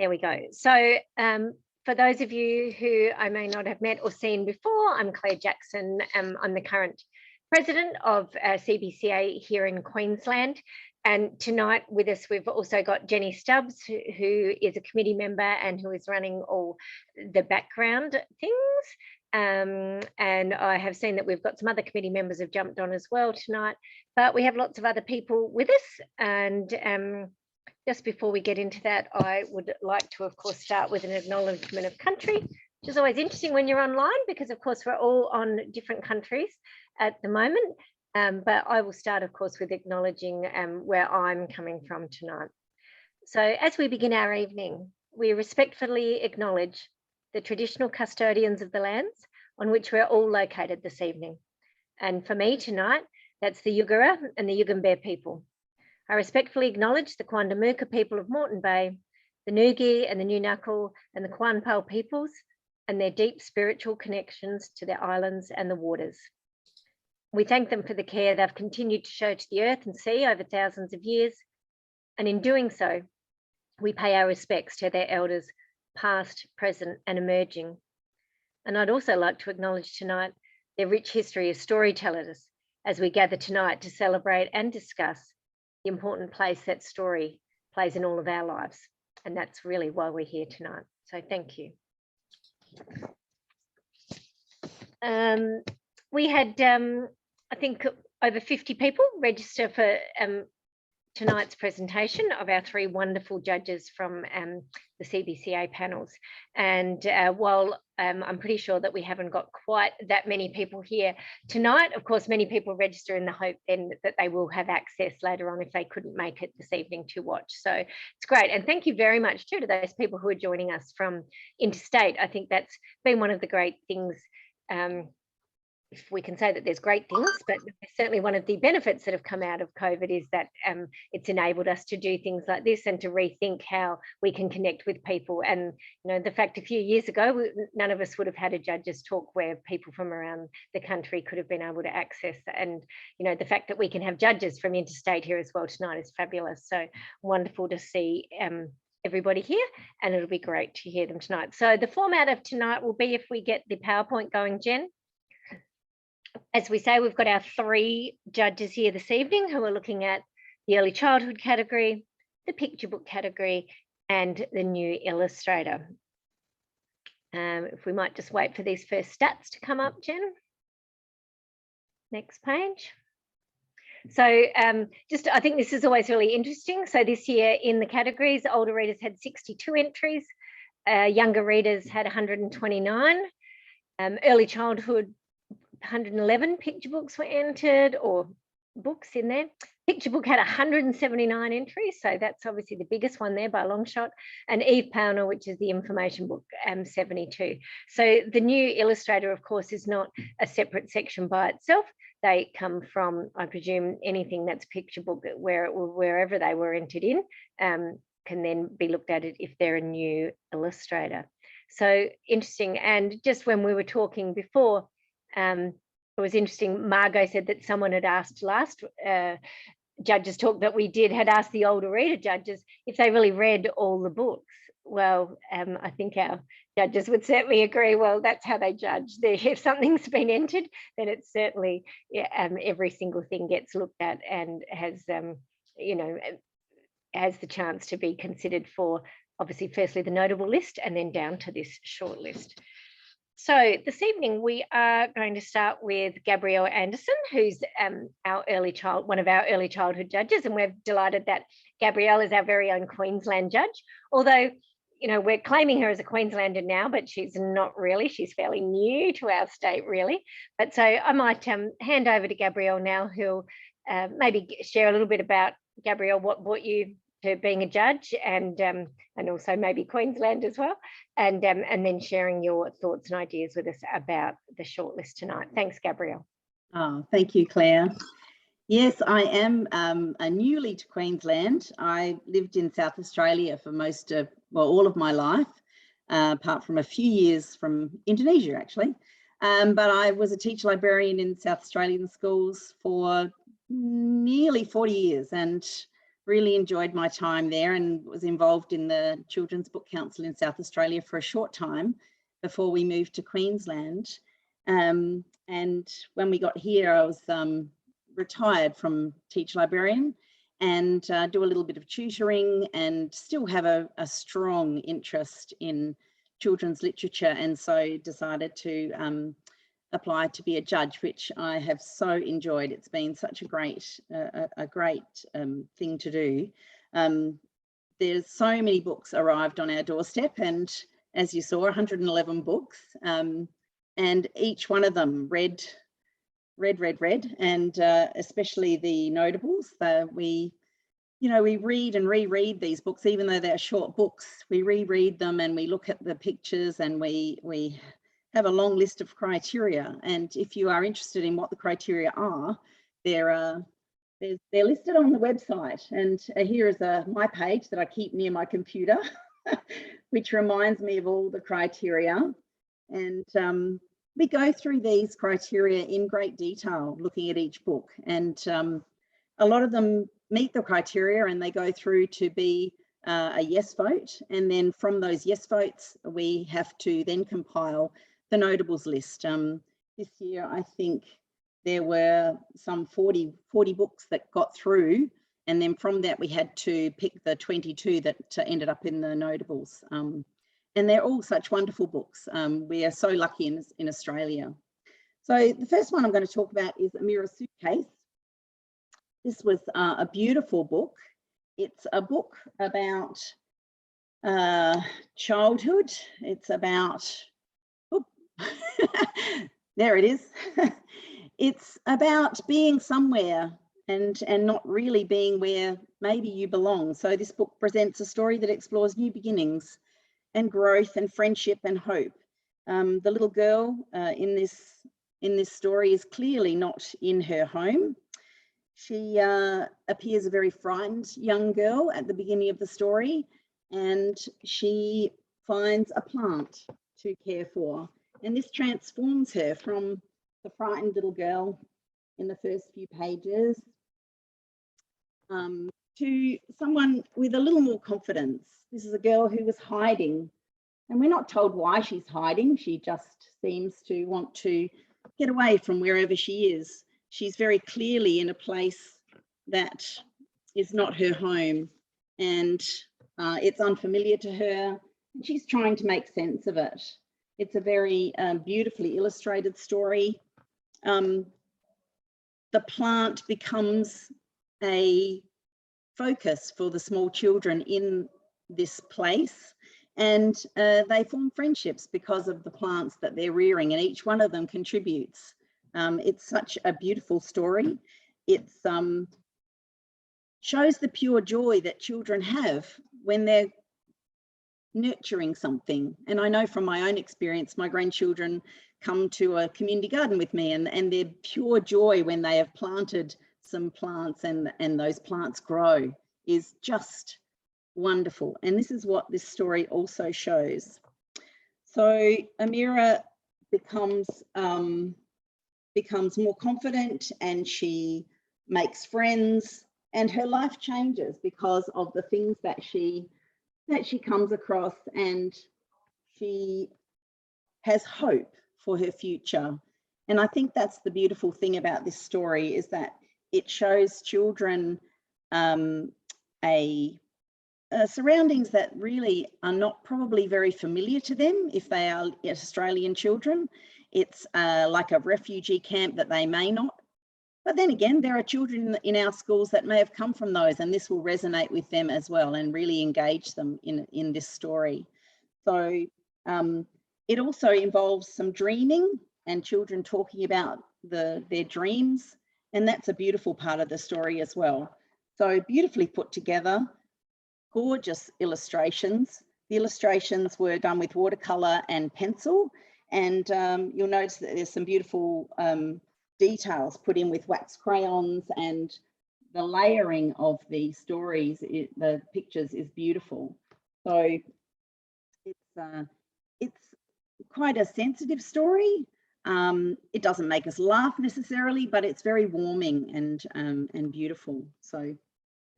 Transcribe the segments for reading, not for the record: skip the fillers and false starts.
There we go. So for those of you who I may not have met or seen before, I'm Claire Jackson. I'm the current president of CBCA here in Queensland. And tonight with us, we've also got Jenny Stubbs, who is a committee member and who is running all the background things. And I have seen that we've got some other committee members have jumped on as well tonight, but we have lots of other people with us. And just before we get into that, I would like to, of course, start with an acknowledgement of country, which is always interesting when you're online because, of course, we're all on different countries at the moment. But I will start, of course, with acknowledging where I'm coming from tonight. So as we begin our evening, we respectfully acknowledge the traditional custodians of the lands on which we're all located this evening. And for me tonight, that's the Yugara and the Yugambeh people. I respectfully acknowledge the Quandamooka people of Moreton Bay, the Ngugi and the Nunakal and the Quanpal peoples and their deep spiritual connections to their islands and the waters. We thank them for the care they've continued to show to the earth and sea over thousands of years. And in doing so, we pay our respects to their elders, past, present and emerging. And I'd also like to acknowledge tonight their rich history as storytellers as we gather tonight to celebrate and discuss the important place that story plays in all of our lives. And that's really why we're here tonight. So thank you. We had, I think, over 50 people register for tonight's presentation of our three wonderful judges from the CBCA panels. And while I'm pretty sure that we haven't got quite that many people here tonight, of course, many people register in the hope then that they will have access later on if they couldn't make it this evening to watch. So it's great. And thank you very much too to those people who are joining us from interstate. I think that's been one of the great things. If we can say that there's great things, but certainly one of the benefits that have come out of COVID is that it's enabled us to do things like this and to rethink how we can connect with people. And, you know, the fact a few years ago, none of us would have had a judges talk where people from around the country could have been able to access. And, you know, the fact that we can have judges from interstate here as well tonight is fabulous. So wonderful to see everybody here, and it'll be great to hear them tonight. So the format of tonight will be, if we get the PowerPoint going, Jen. As we say, we've got our three judges here this evening who are looking at the early childhood category, the picture book category, and the new illustrator. If we might just wait for these first stats to come up, Jen. Next page. So I think this is always really interesting. So this year in the categories, older readers had 62 entries, younger readers had 129, early childhood 111 picture books were entered, or books in there. Picture book had 179 entries, so that's obviously the biggest one there by a long shot. And Eve Powner, which is the information book, 72. So the new illustrator, of course, is not a separate section by itself. They come from, I presume, anything that's picture book, wherever they were entered in, can then be looked at it if they're a new illustrator. So interesting. And just when we were talking before, it was interesting. Margot said that someone had asked last judges talk that we did, had asked the older reader judges if they really read all the books. Well, I think our judges would certainly agree. Well, that's how they judge. If something's been entered, then it's certainly every single thing gets looked at and has, you know, has the chance to be considered for, obviously, firstly the notable list and then down to this short list. So this evening we are going to start with Gabrielle Anderson, who's one of our early childhood judges, and we're delighted that Gabrielle is our very own Queensland judge. Although, you know, we're claiming her as a Queenslander now, but she's not really. She's fairly new to our state, really. But so I might hand over to Gabrielle now, who'll maybe share a little bit about, Gabrielle, what brought you to being a judge, and also maybe Queensland as well, and then sharing your thoughts and ideas with us about the shortlist tonight. Thanks, Gabrielle. Oh, thank you, Claire. Yes, I am a newly to Queensland. I lived in South Australia for all of my life, apart from a few years from Indonesia, actually. But I was a teacher librarian in South Australian schools for nearly 40 years, and really enjoyed my time there and was involved in the Children's Book Council in South Australia for a short time before we moved to Queensland. And when we got here, I was retired from teach librarian and do a little bit of tutoring and still have a strong interest in children's literature, and so decided to apply to be a judge, which I have so enjoyed. It's been such a great thing to do. There's so many books arrived on our doorstep, and as you saw, 111 books, and each one of them read, and especially the notables. We read and reread these books, even though they're short books. We reread them and we look at the pictures, and we have a long list of criteria. And if you are interested in what the criteria are, they're listed on the website. And here is my page that I keep near my computer, which reminds me of all the criteria. And we go through these criteria in great detail, looking at each book. And a lot of them meet the criteria and they go through to be a yes vote. And then from those yes votes, we have to then compile the notables list. This year, I think there were some 40 books that got through. And then from that, we had to pick the 22 that ended up in the notables. And they're all such wonderful books. We are so lucky in Australia. So the first one I'm going to talk about is Amira's Suitcase. This was a beautiful book. It's a book about childhood. It's about, there it is. It's about being somewhere and not really being where maybe you belong. So this book presents a story that explores new beginnings and growth and friendship and hope. The little girl in this story is clearly not in her home. She appears a very frightened young girl at the beginning of the story, and she finds a plant to care for. And this transforms her from the frightened little girl in the first few pages to someone with a little more confidence. This is a girl who was hiding, and we're not told why she's hiding. She just seems to want to get away from wherever she is. She's very clearly in a place that is not her home, and it's unfamiliar to her, and she's trying to make sense of it. It's a very beautifully illustrated story. The plant becomes a focus for the small children in this place, and they form friendships because of the plants that they're rearing, and each one of them contributes. It's such a beautiful story. It shows the pure joy that children have when they're nurturing something. And I know from my own experience, my grandchildren come to a community garden with me, and their pure joy when they have planted some plants and those plants grow is just wonderful. And this is what this story also shows. So Amira becomes more confident, and she makes friends, and her life changes because of the things that she comes across, and she has hope for her future. And I think that's the beautiful thing about this story, is that it shows children surroundings that really are not probably very familiar to them if they are Australian children. It's like a refugee camp that they may not. But then again, there are children in our schools that may have come from those, and this will resonate with them as well and really engage them in this story. So it also involves some dreaming and children talking about their dreams, and that's a beautiful part of the story as well. So beautifully put together, gorgeous illustrations. The illustrations were done with watercolor and pencil, and you'll notice that there's some beautiful details put in with wax crayons, and the layering of the stories, the pictures is beautiful. So it's quite a sensitive story. It doesn't make us laugh necessarily, but it's very warming and beautiful. So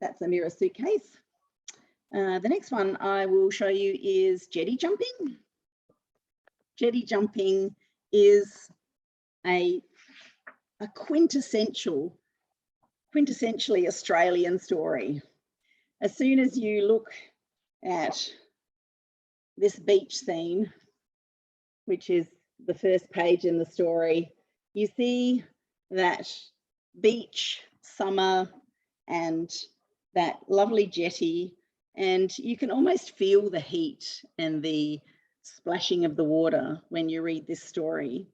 that's a mirror suitcase. The next one I will show you is jetty jumping. Jetty jumping is a quintessentially Australian story. As soon as you look at this beach scene, which is the first page in the story, you see that beach, summer, and that lovely jetty, and you can almost feel the heat and the splashing of the water when you read this story.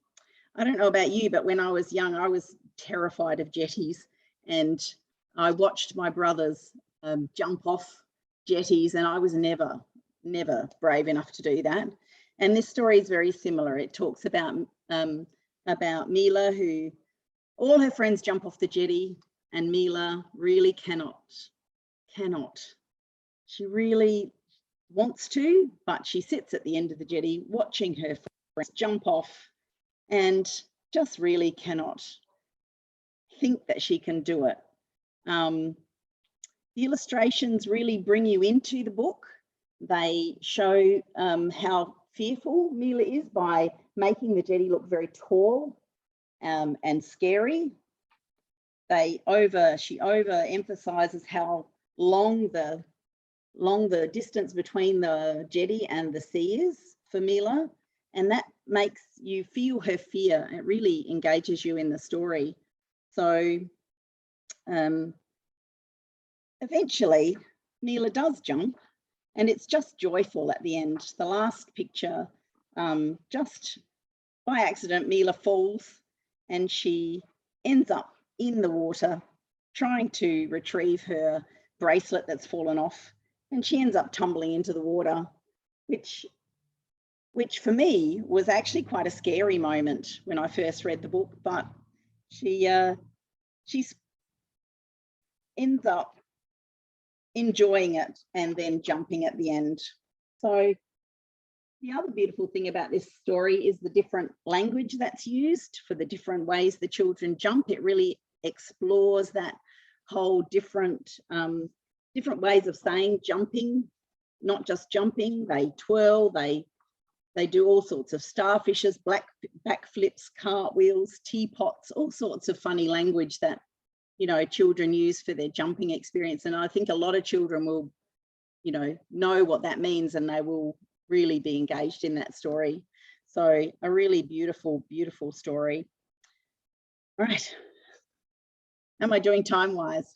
I don't know about you, but when I was young, I was terrified of jetties, and I watched my brothers jump off jetties, and I was never brave enough to do that. And this story is very similar. It talks about Mila, who all her friends jump off the jetty, and Mila really cannot. She really wants to, but she sits at the end of the jetty watching her friends jump off and just really cannot think that she can do it. The illustrations really bring you into the book. They show how fearful Mila is by making the jetty look very tall and scary. She overemphasizes how long the distance between the jetty and the sea is for Mila, and that makes you feel her fear. It really engages you in the story. So eventually Mila does jump, and it's just joyful at the end. The last picture, just by accident, Mila falls and she ends up in the water trying to retrieve her bracelet that's fallen off, and she ends up tumbling into the water, which for me was actually quite a scary moment when I first read the book, but she ends up enjoying it and then jumping at the end. So the other beautiful thing about this story is the different language that's used for the different ways the children jump. It really explores that whole different ways of saying jumping, not just jumping. They twirl, they do all sorts of starfishes, backflips, cartwheels, teapots, all sorts of funny language that, you know, children use for their jumping experience. And I think a lot of children will, you know what that means, and they will really be engaged in that story. So a really beautiful, beautiful story. All right. Am I doing time-wise?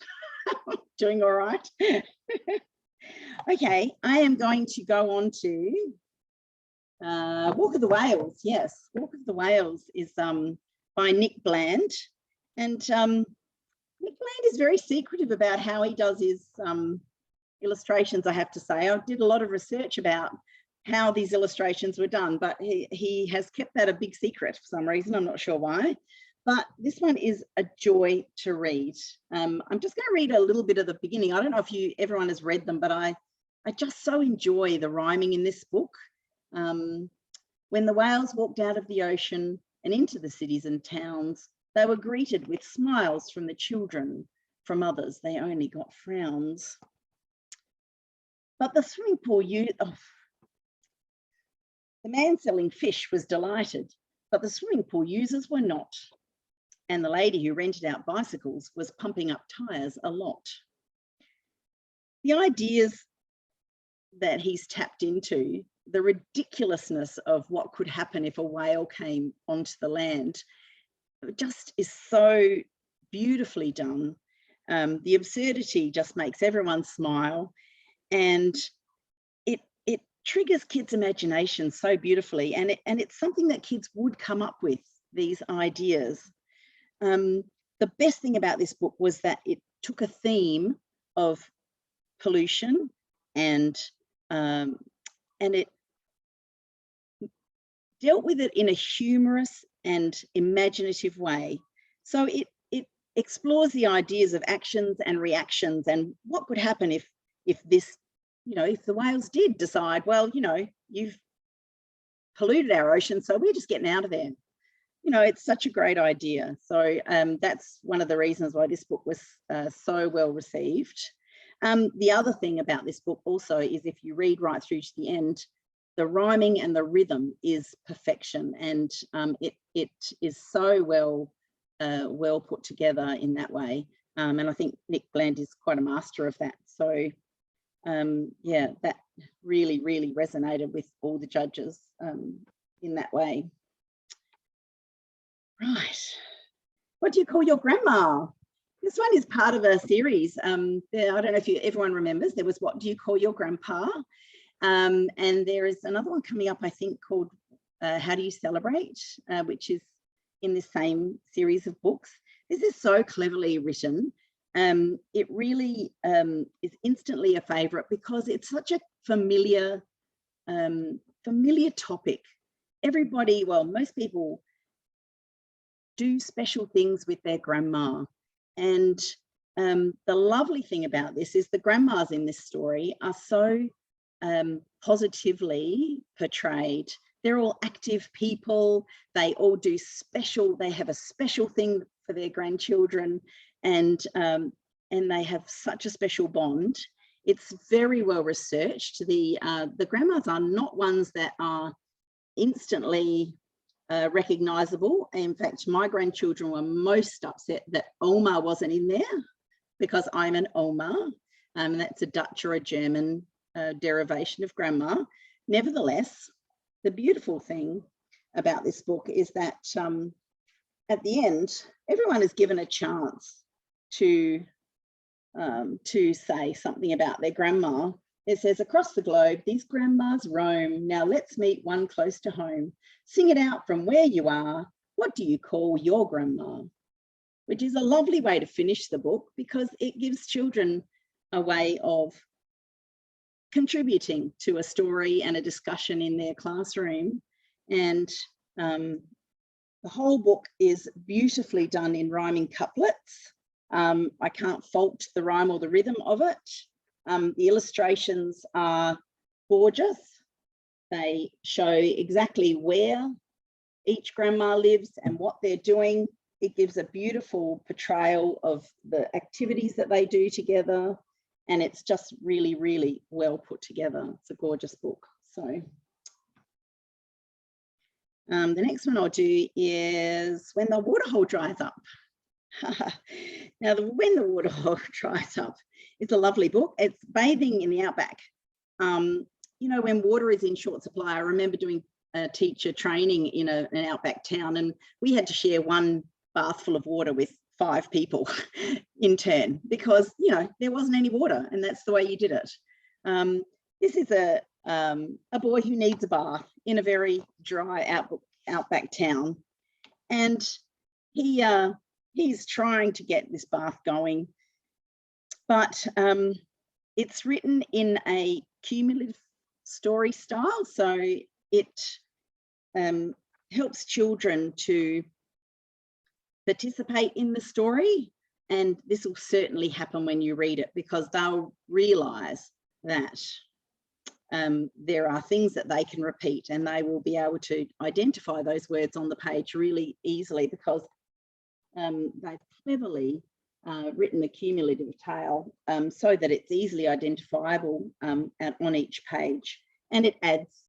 Doing all right? Okay, I am going to go on to Walk of the Whales. Yes, Walk of the Whales is by Nick Bland. And Nick Bland is very secretive about how he does his illustrations, I have to say. I did a lot of research about how these illustrations were done, but he has kept that a big secret for some reason. I'm not sure why. But this one is a joy to read. I'm just going to read a little bit of the beginning. I don't know if everyone has read them, but I just so enjoy the rhyming in this book. When the whales walked out of the ocean and into the cities and towns, they were greeted with smiles from the children. From others, they only got frowns. But the swimming pool the man selling fish was delighted, but the swimming pool users were not. And the lady who rented out bicycles was pumping up tires a lot. The ideas that he's tapped into, the ridiculousness of what could happen if a whale came onto the land, just is so beautifully done. The absurdity just makes everyone smile, and it triggers kids' imagination so beautifully, and it's something that kids would come up with, these ideas. The best thing about this book was that it took a theme of pollution and it dealt with it in a humorous and imaginative way. So it explores the ideas of actions and reactions and what could happen if this, if the whales did decide, well, you've polluted our ocean, so we're just getting out of there. It's such a great idea. So that's one of the reasons why this book was so well received. The other thing about this book also is if you read right through to the end, the rhyming and the rhythm is perfection, and it is so well put together in that way. And I think Nick Bland is quite a master of that. So yeah, that really resonated with all the judges in that way. Right. What do you call your grandma? This one is part of a series. I don't know if everyone remembers, there was What Do You Call Your Grandpa? And there is another one coming up, I think, called How Do You Celebrate, which is in the same series of books. This is so cleverly written. It really is instantly a favourite because it's such a familiar topic. Everybody, well, most people do special things with their grandma. And the lovely thing about this is the grandmas in this story are so positively portrayed. They're all active people. They all do special, they have a special thing for their grandchildren, and they have such a special bond. It's very well researched. The grandmas are not ones that are instantly recognisable. In fact, my grandchildren were most upset that Oma wasn't in there, because I'm an Oma, and that's a Dutch or a German derivation of grandma. Nevertheless, the beautiful thing about this book is that at the end, everyone is given a chance to say something about their grandma. It says, across the globe, these grandmas roam. Now let's meet one close to home. Sing it out from where you are. What do you call your grandma? Which is a lovely way to finish the book, because it gives children a way of contributing to a story and a discussion in their classroom. And the whole book is beautifully done in rhyming couplets. I can't fault the rhyme or the rhythm of it. The illustrations are gorgeous. They show exactly where each grandma lives and what they're doing. It gives a beautiful portrayal of the activities that they do together. And it's just really well put together. It's a gorgeous book. So the next one I'll do is When the Waterhole Dries Up. Now, When the Waterhole Dries Up is a lovely book. It's bathing in the outback. You know, when water is in short supply, I remember doing teacher training in an outback town, and we had to share one bath full of water with 5 people in turn, because, you know, there wasn't any water, and that's the way you did it. This is a boy who needs a bath in a very dry outback town, and he's trying to get this bath going, but it's written in a cumulative story style, so it helps children to participate in the story, and this will certainly happen when you read it, because they'll realise that there are things that they can repeat, and they will be able to identify those words on the page really easily, because they've cleverly written a cumulative tale so that it's easily identifiable on each page, and it adds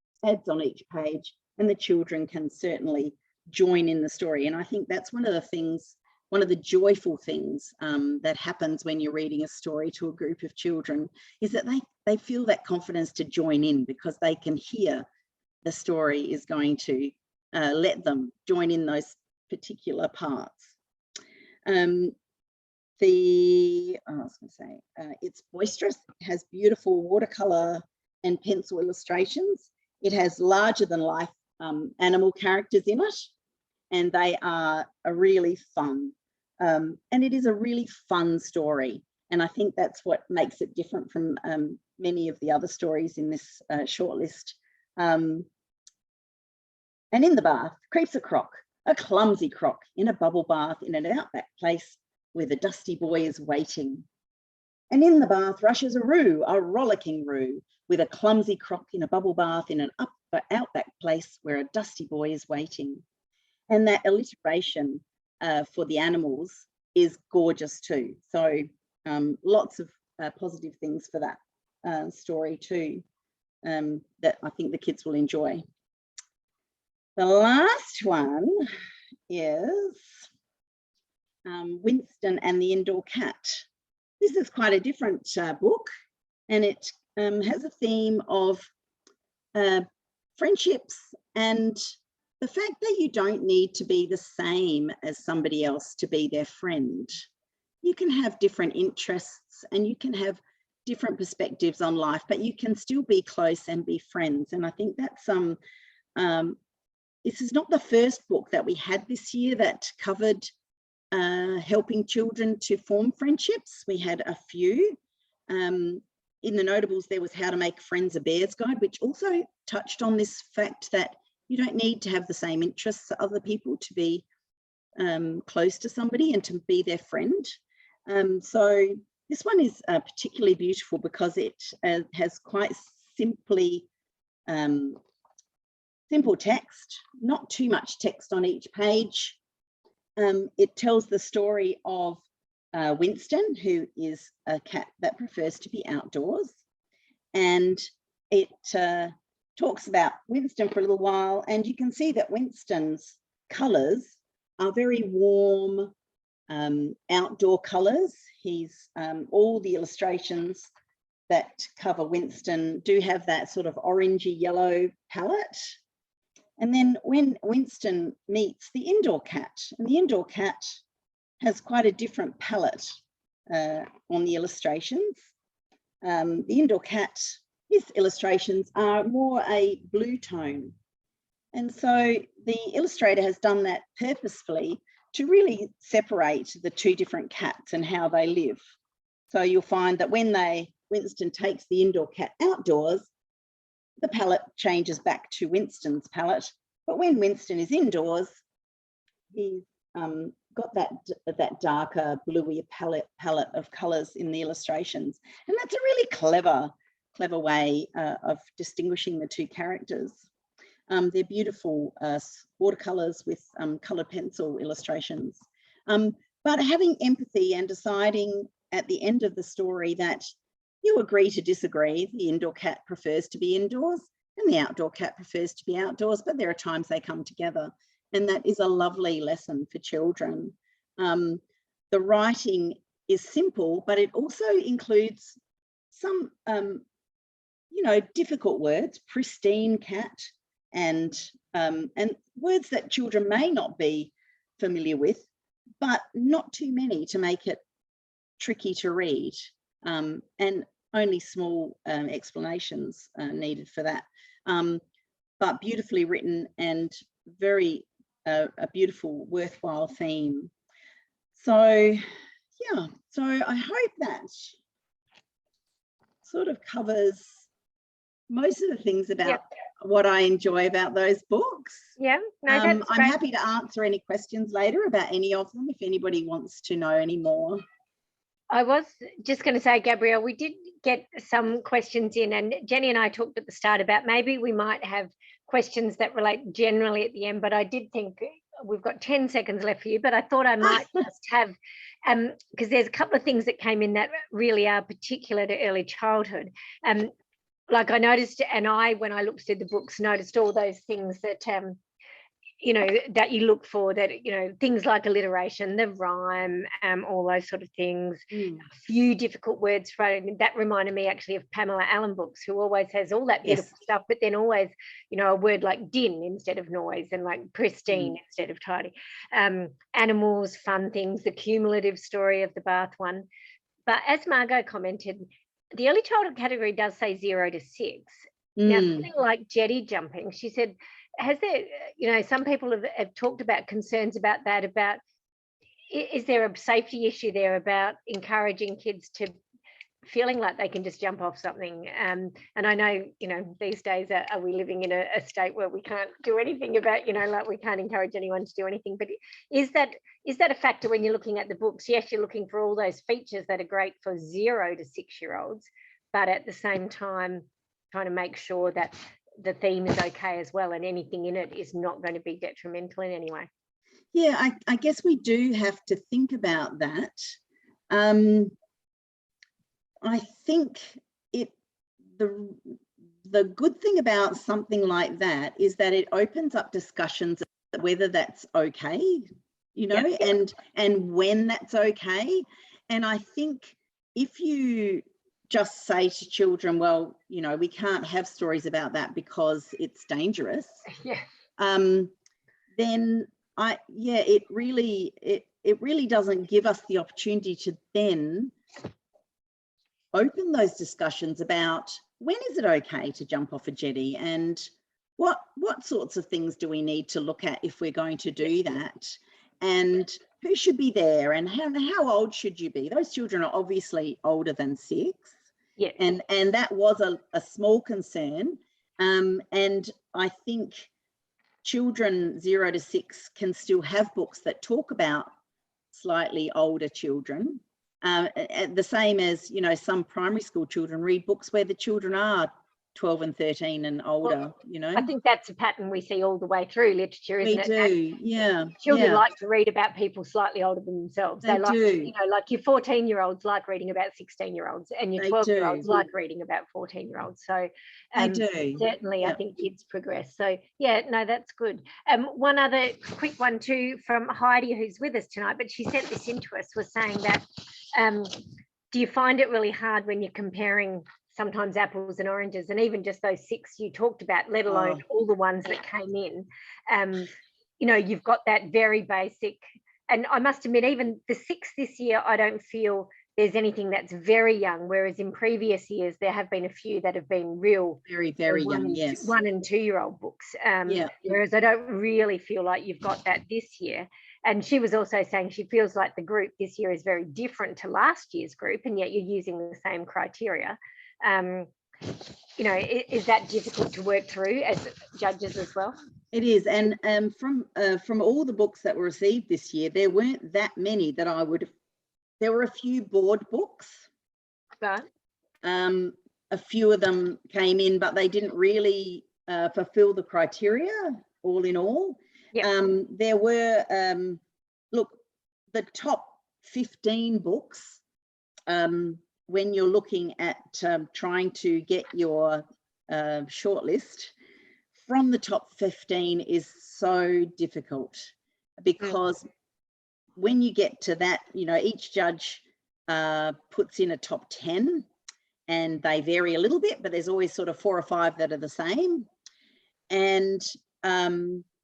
on each page, and the children can certainly join in the story. And I think that's one of the things, one of the joyful things that happens when you're reading a story to a group of children, is that they feel that confidence to join in, because they can hear the story is going to let them join in those particular parts. It's boisterous. It has beautiful watercolor and pencil illustrations. It has larger than life animal characters in it, and they are really fun. And it is a really fun story, and I think that's what makes it different from many of the other stories in this shortlist. And in the bath creeps a croc, a clumsy croc, in a bubble bath in an outback place where the dusty boy is waiting. And in the bath rushes a roo, a rollicking roo, with a clumsy croc in a bubble bath in an outback place where a dusty boy is waiting. And that alliteration for the animals is gorgeous too. So lots of positive things for that story too, that I think the kids will enjoy. The last one is Winston and the Indoor Cat. This is quite a different book, and it has a theme of friendships and the fact that you don't need to be the same as somebody else to be their friend. You can have different interests and you can have different perspectives on life, but you can still be close and be friends. And I think that's this is not the first book that we had this year that covered helping children to form friendships. We had a few. In the notables, there was How to Make Friends a Bear's Guide, which also touched on this fact that you don't need to have the same interests as other people to be close to somebody and to be their friend. So this one is particularly beautiful because it has quite simple text, not too much text on each page. It tells the story of Winston, who is a cat that prefers to be outdoors, and it talks about Winston for a little while, and you can see that Winston's colours are very warm, outdoor colours. He's all the illustrations that cover Winston do have that sort of orangey yellow palette. And then when Winston meets the indoor cat, and the indoor cat has quite a different palette on the illustrations. The indoor cat, his illustrations are more a blue tone. And so the illustrator has done that purposefully to really separate the two different cats and how they live. So you'll find that when Winston takes the indoor cat outdoors, the palette changes back to Winston's palette. But when Winston is indoors, he's got that darker, bluey palette of colours in the illustrations. And that's a really clever way of distinguishing the two characters. They're beautiful watercolours with coloured pencil illustrations. But having empathy and deciding at the end of the story that you agree to disagree. The indoor cat prefers to be indoors and the outdoor cat prefers to be outdoors, but there are times they come together. And that is a lovely lesson for children. The writing is simple, but it also includes some, difficult words, pristine cat, and words that children may not be familiar with, but not too many to make it tricky to read, and only small explanations needed for that. But beautifully written and very a beautiful, worthwhile theme. So, yeah, so I hope that sort of covers most of the things about what I enjoy about those books. Yeah, no, that's I'm happy to answer any questions later about any of them if anybody wants to know any more. I was just going to say, Gabrielle, we did get some questions in, and Jenny and I talked at the start about maybe we might have questions that relate generally at the end, but I did think we've got 10 seconds left for you, but I thought I might just have, because there's a couple of things that came in that really are particular to early childhood. Like I noticed, and when I looked through the books, noticed all those things that, that you look for, that, things like alliteration, the rhyme, all those sort of things, a few difficult words. That reminded me actually of Pamela Allen books, who always has all that beautiful stuff, but then always, a word like din instead of noise, and like pristine instead of tidy. Animals, fun things, the cumulative story of the bath one. But as Margot commented, the early childhood category does say 0 to 6. Now, something like jetty jumping, she said, has there, some people have talked about concerns about that, about is there a safety issue there about encouraging kids to feeling like they can just jump off something? And I know, these days are we living in a state where we can't do anything about, like we can't encourage anyone to do anything. But is that a factor when you're looking at the books? Yes, you're looking for all those features that are great for 0 to 6-year-olds, but at the same time, trying to make sure that the theme is okay as well, and anything in it is not going to be detrimental in any way. Yeah, I guess we do have to think about that. I think the good thing about something like that is that it opens up discussions whether that's okay, you know, Yep. and when that's okay. And I think if you just say to children, well, you know, we can't have stories about that because it's dangerous, Yeah. then it really doesn't give us the opportunity to then open those discussions about when is it okay to jump off a jetty, and what sorts of things do we need to look at if we're going to do that, and who should be there, and how old should you be? Those children are obviously older than 6. Yeah. And that was a small concern. And I think children 0 to 6 can still have books that talk about slightly older children. The same as, you know, some primary school children read books where the children are 12 and 13 and older, Well, you know. I think that's a pattern we see all the way through literature, isn't it? We do, yeah. Children like to read about people slightly older than themselves. They like, do. you know, like your 14-year-olds like reading about 16-year-olds, and your 12-year-olds like reading about 14-year-olds. So they do. Certainly, yep. I think kids progress. So yeah, no, that's good. One other quick one too from Heidi, who's with us tonight, but she sent this in to us, was saying that do you find it really hard when you're comparing sometimes apples and oranges, and even just those 6 you talked about, let alone all the ones that came in? You know, you've got that very basic, and I must admit, even the 6 this year, I don't feel there's anything that's very young, whereas in previous years there have been a few that have been real very young, yes, 1 and 2-year-old books. Whereas I don't really feel like you've got that this year. And she was also saying she feels like the group this year is very different to last year's group, and yet you're using the same criteria. You know, is that difficult to work through as judges as well? It is. And from all the books that were received this year, there weren't that many that I would have. There were a few board books. Right. A few of them came in, but they didn't really fulfill the criteria, all in all. Yep. There were, look, the top 15 books, when you're looking at trying to get your shortlist, from the top 15 is so difficult, because when you get to that, you know, each judge puts in a top 10, and they vary a little bit, but there's always sort of 4 or 5 that are the same. And,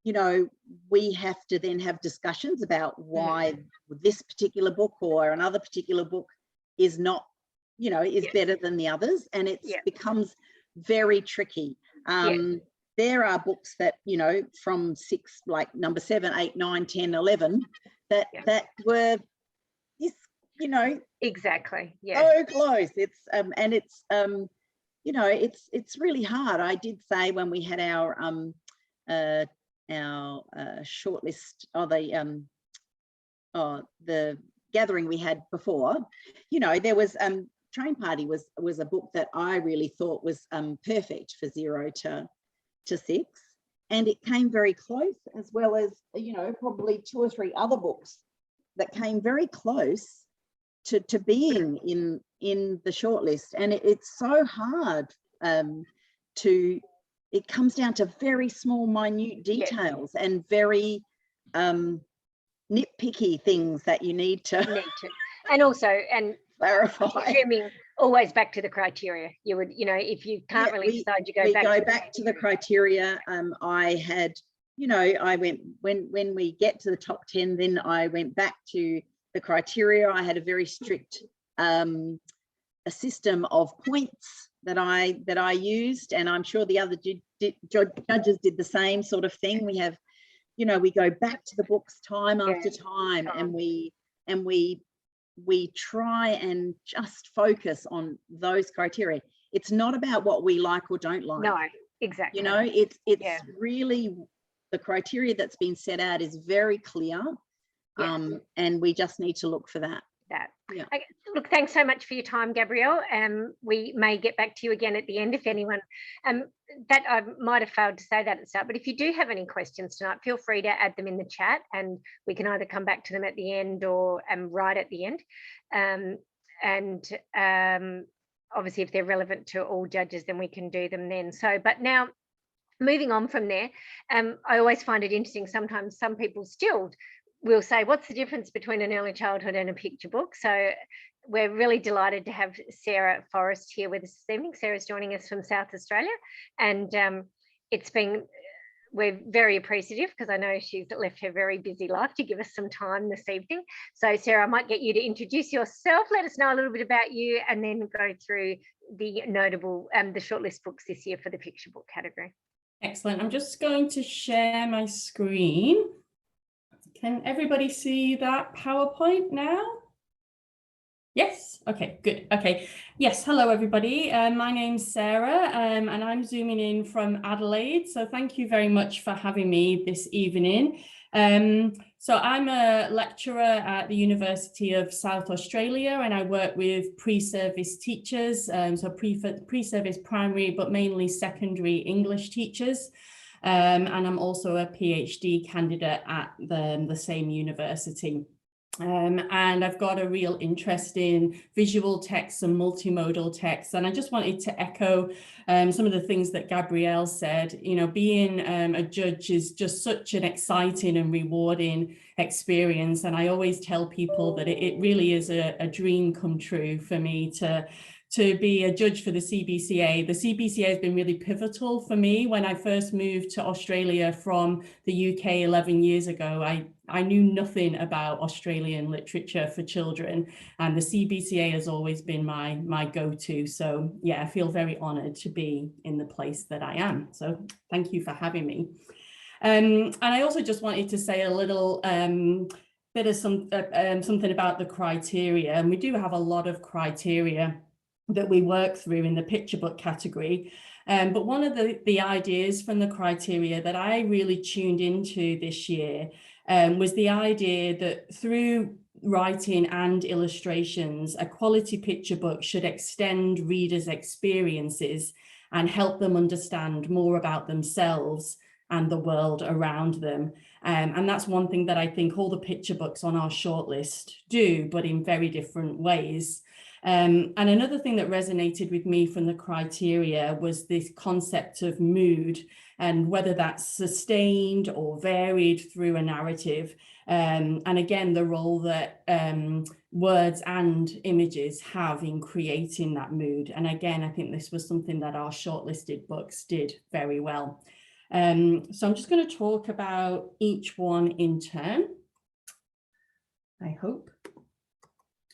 you know, we have to then have discussions about why this particular book or another particular book is not, you know, is better than the others. And it becomes very tricky. There are books that, you know, from 6, like number 7, 8, 9, 10, 11, that were this, you know, exactly, so close. It's and it's you know, it's really hard. I did say when we had our shortlist, or the gathering we had before, you know, there was Train Party was a book that I really thought was perfect for 0 to 6, and it came very close, as well as, you know, probably 2 or 3 other books that came very close to being in the shortlist. And it's so hard it comes down to very small, minute details and very nitpicky things that you need to and also clarify. Assuming always back to the criteria. You would, you know, if you can't really decide, you go back to the criteria. I had, you know, I went when we get to the top 10, then I went back to the criteria. I had a very strict a system of points that I used, and I'm sure the other judges did the same sort of thing. We have, you know, we go back to the books time after time, and we try and just focus on those criteria. It's not about what we like or don't like. No, exactly. You know, it's really, the criteria that's been set out is very clear, and we just need to look for that. Okay, look, thanks so much for your time, Gabrielle. We may get back to you again at the end if anyone, that I might have failed to say that at the start, but if you do have any questions tonight, feel free to add them in the chat, and we can either come back to them at the end or right at the end. and obviously if they're relevant to all judges, then we can do them then. So, but now moving on from there, I always find it interesting. Sometimes some people still will say, what's the difference between an early childhood and a picture book? So we're really delighted to have Sarah Forrest here with us this evening. Sarah's joining us from South Australia, and we're very appreciative because I know she's left her very busy life to give us some time this evening. So Sarah, I might get you to introduce yourself, let us know a little bit about you, and then go through the notable, the shortlist books this year for the picture book category. Excellent. I'm just going to share my screen. Can everybody see that PowerPoint now? Yes. Okay, good. Okay. Yes. Hello, everybody. My name's Sarah, and I'm zooming in from Adelaide. So thank you very much for having me this evening. So I'm a lecturer at the University of South Australia, and I work with pre-service teachers, so pre-service primary, but mainly secondary English teachers. And I'm also a PhD candidate at the same university. And I've got a real interest in visual text and multimodal text. And I just wanted to echo some of the things that Gabrielle said. You know, being a judge is just such an exciting and rewarding experience. And I always tell people that it really is a dream come true for me to be a judge for the CBCA. The CBCA has been really pivotal for me. When I first moved to Australia from the UK 11 years ago, I knew nothing about Australian literature for children, and the CBCA has always been my go-to. So yeah, I feel very honoured to be in the place that I am. So thank you for having me. And I also just wanted to say a little bit of something about the criteria, and we do have a lot of criteria that we work through in the picture book category. But one of the ideas from the criteria that I really tuned into this year was the idea that through writing and illustrations, a quality picture book should extend readers' experiences and help them understand more about themselves and the world around them. And that's one thing that I think all the picture books on our shortlist do, but in very different ways. And another thing that resonated with me from the criteria was this concept of mood, and whether that's sustained or varied through a narrative. And again, the role that words and images have in creating that mood. And again, I think this was something that our shortlisted books did very well. So I'm just going to talk about each one in turn, I hope.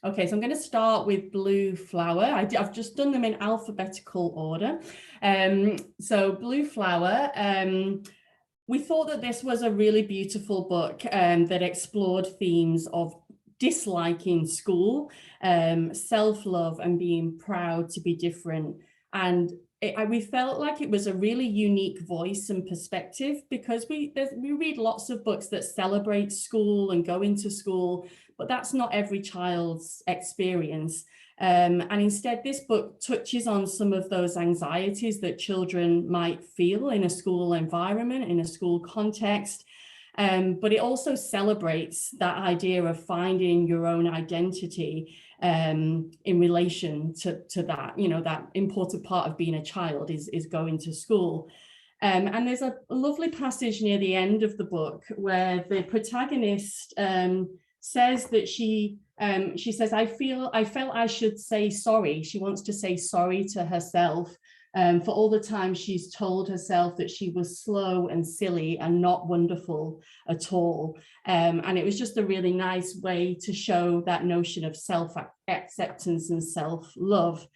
Okay, so I'm going to start with Blue Flower. I've just done them in alphabetical order. So Blue Flower, we thought that this was a really beautiful book that explored themes of disliking school, self-love, and being proud to be different. And we felt like it was a really unique voice and perspective, because we read lots of books that celebrate school and going to school, but that's not every child's experience. And instead, this book touches on some of those anxieties that children might feel in a school environment, in a school context. But it also celebrates that idea of finding your own identity in relation to that, you know, that important part of being a child is going to school. And there's a lovely passage near the end of the book where the protagonist says that she says, I felt I should say sorry. She wants to say sorry to herself for all the time she's told herself that she was slow and silly and not wonderful at all. And it was just a really nice way to show that notion of self-acceptance and self-love.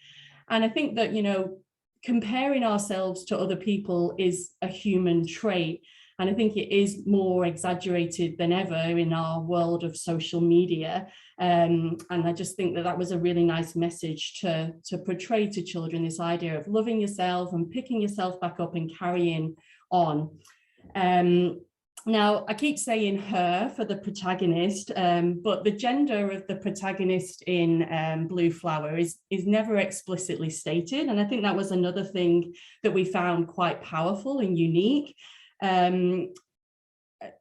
And I think that, you know, comparing ourselves to other people is a human trait. And I think it is more exaggerated than ever in our world of social media. And I just think that that was a really nice message to portray to children, this idea of loving yourself and picking yourself back up and carrying on. Now, I keep saying her for the protagonist, but the gender of the protagonist in Blue Flower is never explicitly stated. And I think that was another thing that we found quite powerful and unique.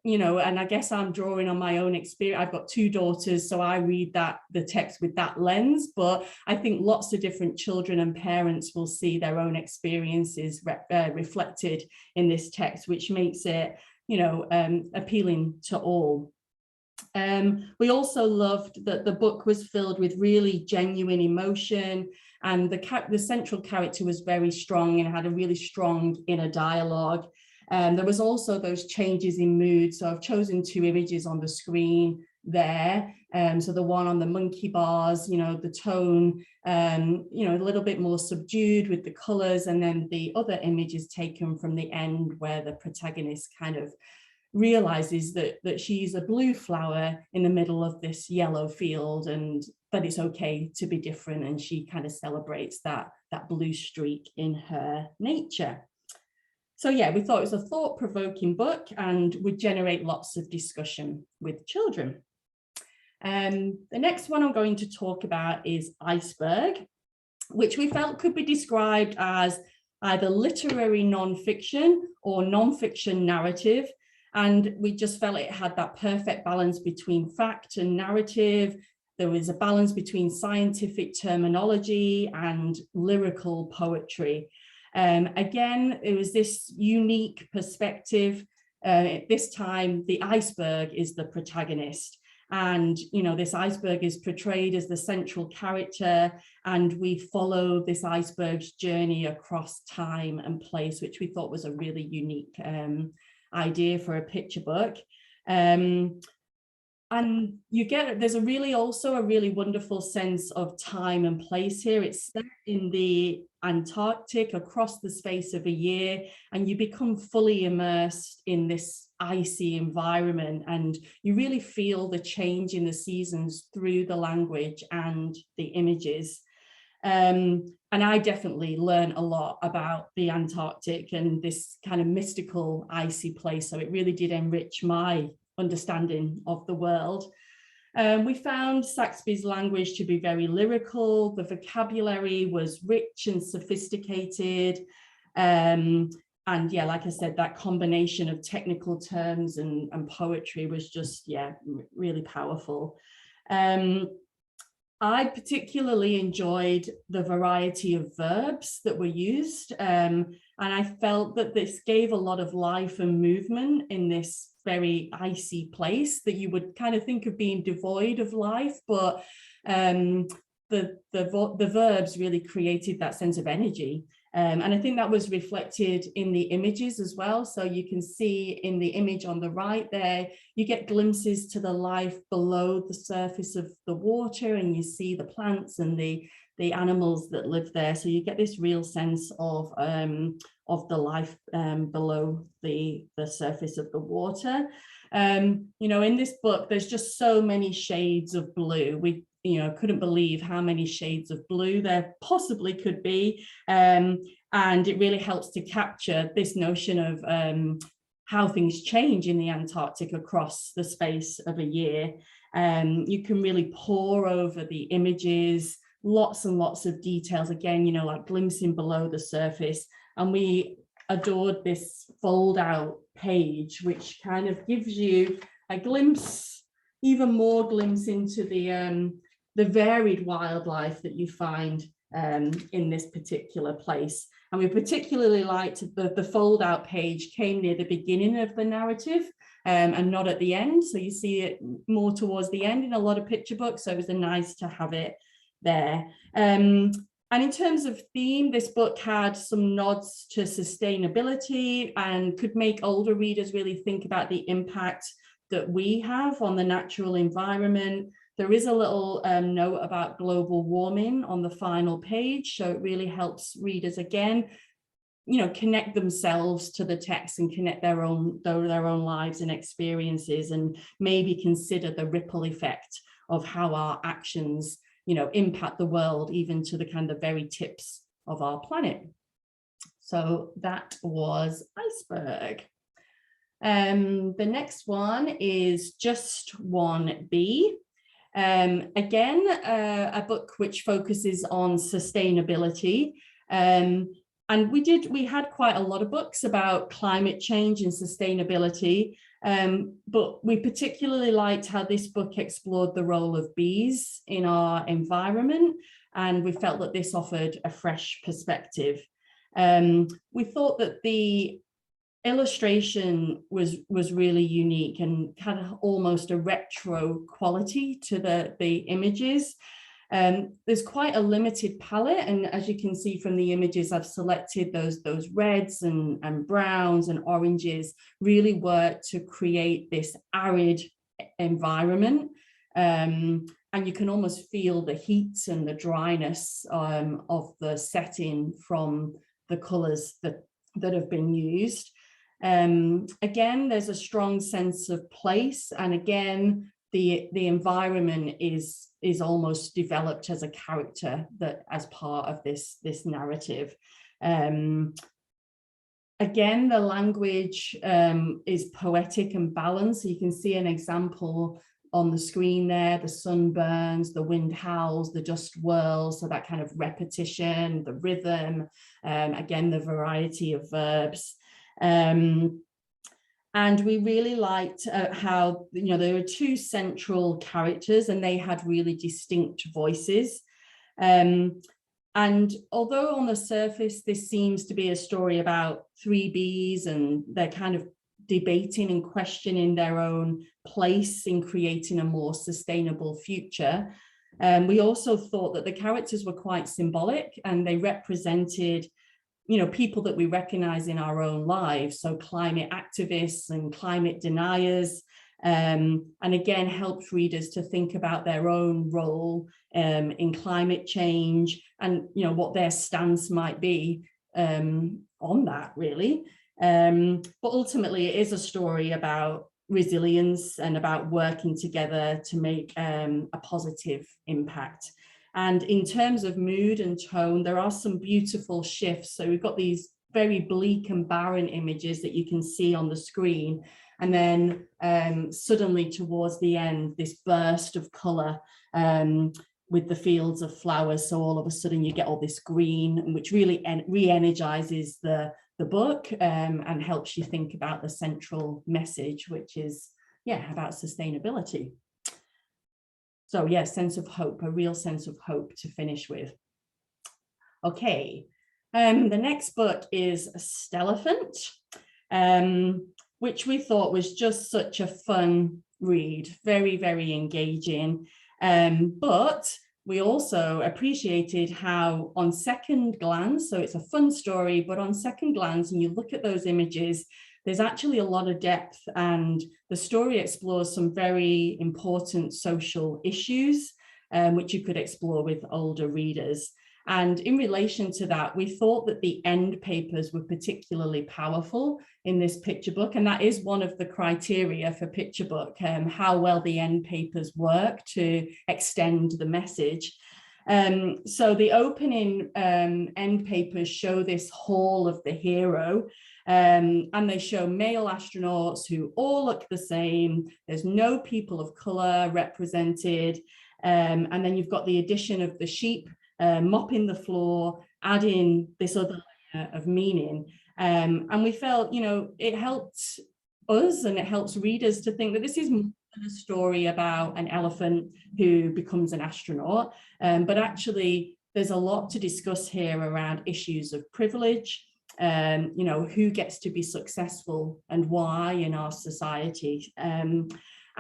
you know, and I guess I'm drawing on my own experience. I've got 2 daughters, so I read the text with that lens, but I think lots of different children and parents will see their own experiences reflected in this text, which makes it, you know, appealing to all. We also loved that the book was filled with really genuine emotion, and the central character was very strong and had a really strong inner dialogue. There was also those changes in mood. So I've chosen 2 images on the screen there. So the one on the monkey bars, you know, the tone, you know, a little bit more subdued with the colors. And then the other image is taken from the end, where the protagonist kind of realizes that she's a blue flower in the middle of this yellow field, and that it's okay to be different. And she kind of celebrates that blue streak in her nature. So yeah, we thought it was a thought-provoking book and would generate lots of discussion with children. The next one I'm going to talk about is Iceberg, which we felt could be described as either literary non-fiction or non-fiction narrative. And we just felt it had that perfect balance between fact and narrative. There was a balance between scientific terminology and lyrical poetry. Again, it was this unique perspective. This time, the iceberg is the protagonist. And, you know, this iceberg is portrayed as the central character, and we follow this iceberg's journey across time and place, which we thought was a really unique idea for a picture book. And you get, there's also a really wonderful sense of time and place here. It's set in the Antarctic across the space of a year, and you become fully immersed in this icy environment, and you really feel the change in the seasons through the language and the images. And I definitely learned a lot about the Antarctic and this kind of mystical icy place. So it really did enrich my understanding of the world. We found Saxby's language to be very lyrical. The vocabulary was rich and sophisticated. And yeah, like I said, that combination of technical terms and poetry was just, yeah, really powerful. I particularly enjoyed the variety of verbs that were used. And I felt that this gave a lot of life and movement in this very icy place that you would kind of think of being devoid of life, but the verbs really created that sense of energy. And I think that was reflected in the images as well. So you can see in the image on the right there, you get glimpses to the life below the surface of the water, and you see the plants and the animals that live there. So you get this real sense of the life below the surface of the water. You know, in this book, there's just so many shades of blue. We, you know, couldn't believe how many shades of blue there possibly could be. And it really helps to capture this notion of how things change in the Antarctic across the space of a year. You can really pore over the images, lots and lots of details, again, you know, like glimpsing below the surface. And we adored this fold out page, which kind of gives you a glimpse, even more glimpse into the varied wildlife that you find in this particular place. And we particularly liked the fold out page came near the beginning of the narrative and not at the end. So you see it more towards the end in a lot of picture books. So it was nice to have it there. And in terms of theme, this book had some nods to sustainability and could make older readers really think about the impact that we have on the natural environment. There is a little note about global warming on the final page, so it really helps readers, again, you know, connect themselves to the text and connect their own lives and experiences, and maybe consider the ripple effect of how our actions, you know, impact the world, even to the kind of very tips of our planet. So that was Iceberg. The next one is Just One B. Again, a book which focuses on sustainability. And And we had quite a lot of books about climate change and sustainability, but we particularly liked how this book explored the role of bees in our environment, and we felt that this offered a fresh perspective. We thought that the illustration was really unique and had almost a retro quality to the images. There's quite a limited palette, and as you can see from the images, I've selected those reds and browns and oranges really work to create this arid environment, and you can almost feel the heat and the dryness of the setting from the colors that have been used. Again, there's a strong sense of place, and again, the environment is almost developed as a character that as part of this narrative. Again, the language is poetic and balanced. So you can see an example on the screen there: the sun burns, the wind howls, the dust whirls. So that kind of repetition, the rhythm, again, the variety of verbs. And we really liked how, there were two central characters and they had really distinct voices. And although on the surface, this seems to be a story about three bees and they're kind of debating and questioning their own place in creating a more sustainable future, we also thought that the characters were quite symbolic and they represented people that we recognize in our own lives, so climate activists and climate deniers, and again helped readers to think about their own role in climate change and what their stance might be on that, really. But ultimately it is a story about resilience and about working together to make a positive impact. And in terms of mood and tone, there are some beautiful shifts. So we've got these very bleak and barren images that you can see on the screen. And then suddenly towards the end, this burst of colour with the fields of flowers. So all of a sudden you get all this green, which really re-energizes the book and helps you think about the central message, which is, about sustainability. So sense of hope, a real sense of hope to finish with. Okay, the next book is Stellarphant, which we thought was just such a fun read, very, very engaging. But we also appreciated how on second glance, so it's a fun story, but on second glance, when you look at those images, there's actually a lot of depth, and the story explores some very important social issues, which you could explore with older readers. And in relation to that, we thought that the end papers were particularly powerful in this picture book. And that is one of the criteria for picture book, how well the end papers work to extend the message. So the opening end papers show this hall of the hero, and they show male astronauts who all look the same. There's no people of color represented. And then you've got the addition of the sheep mopping the floor, adding this other layer of meaning. And we felt, it helped us and it helps readers to think that this is more than a story about an elephant who becomes an astronaut, but actually there's a lot to discuss here around issues of privilege, who gets to be successful and why in our society.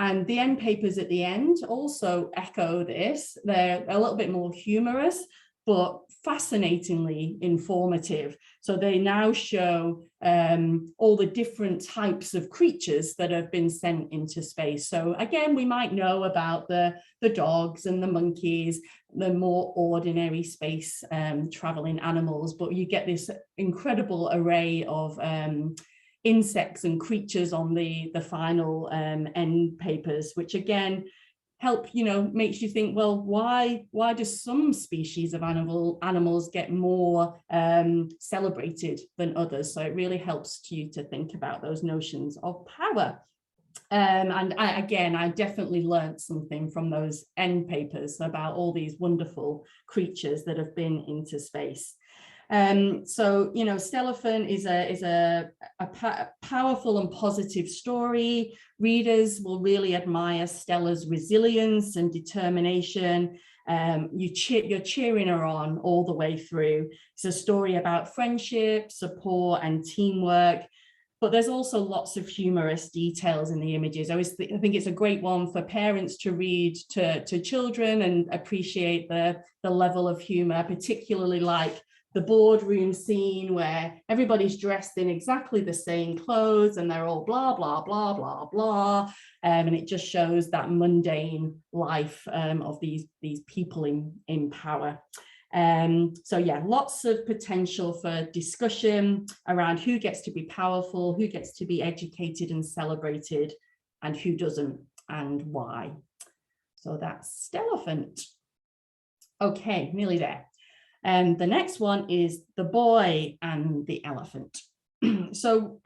And the end papers at the end also echo this. They're a little bit more humorous, but fascinatingly informative. So they now show all the different types of creatures that have been sent into space. So again, we might know about the dogs and the monkeys, the more ordinary space traveling animals, but you get this incredible array of insects and creatures on the final end papers, which again help, makes you think, well, why do some species of animals get more celebrated than others? So it really helps you to think about those notions of power. And I definitely learned something from those end papers about all these wonderful creatures that have been into space. So, you know, Stellarphant is a powerful and positive story. Readers will really admire Stella's resilience and determination. You're cheering her on all the way through. It's a story about friendship, support, and teamwork. But there's also lots of humorous details in the images. I think it's a great one for parents to read to children and appreciate the level of humor, particularly like the boardroom scene where everybody's dressed in exactly the same clothes and they're all blah, blah, blah, blah, blah. And it just shows that mundane life of these people in power. So yeah, lots of potential for discussion around who gets to be powerful, who gets to be educated and celebrated, and who doesn't, and why. So that's Stellarphant. Okay, nearly there. And the next one is The Boy and the Elephant. So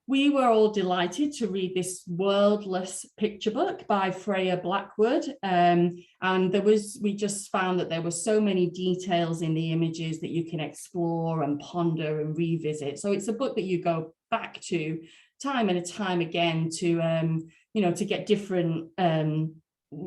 we were all delighted to read this wordless picture book by Freya Blackwood. And we just found that there were so many details in the images that you can explore and ponder and revisit. So it's a book that you go back to time and time again to, you know, to get different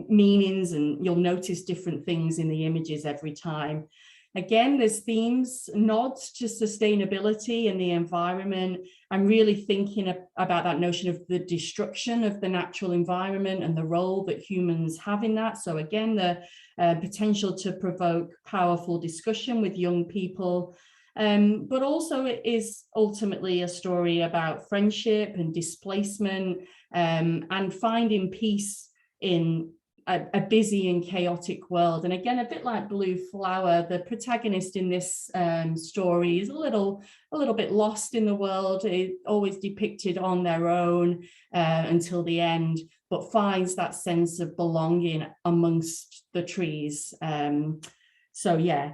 meanings, and you'll notice different things in the images every time. Again, there's themes, nods to sustainability and the environment. I'm really thinking about that notion of the destruction of the natural environment and the role that humans have in that. So again, the potential to provoke powerful discussion with young people. But also it is ultimately a story about friendship and displacement, and finding peace in a busy and chaotic world. And again, a bit like Blue Flower, the protagonist in this story is a little bit lost in the world, always depicted on their own until the end, but finds that sense of belonging amongst the trees. So yeah.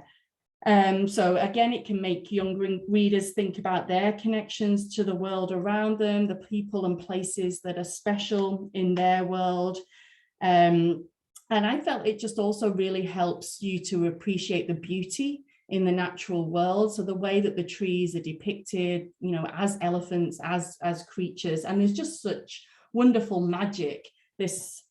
So again, it can make young readers think about their connections to the world around them, the people and places that are special in their world. And I felt it just also really helps you to appreciate the beauty in the natural world. So the way that the trees are depicted, you know, as elephants, as creatures, and there's just such wonderful magic. This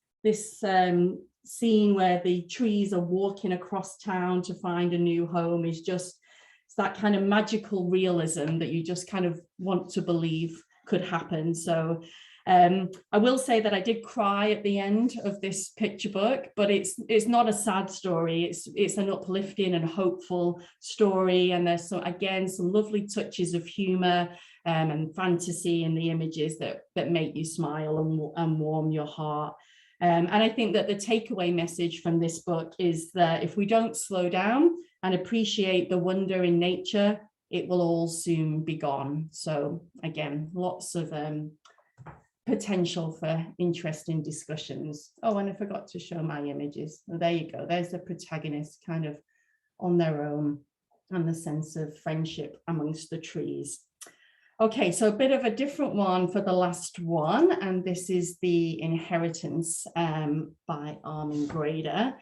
scene where the trees are walking across town to find a new home is just, it's that kind of magical realism that you just kind of want to believe could happen. So I will say that I did cry at the end of this picture book, but it's not a sad story. It's an uplifting and hopeful story, and there's some lovely touches of humor and fantasy in the images that make you smile and warm your heart. And I think that the takeaway message from this book is that if we don't slow down and appreciate the wonder in nature, it will all soon be gone. So again, lots of potential for interesting discussions. Oh, and I forgot to show my images. Well, there you go. There's the protagonist kind of on their own, and the sense of friendship amongst the trees. Okay, so a bit of a different one for the last one, and this is The Inheritance by Armin Grader.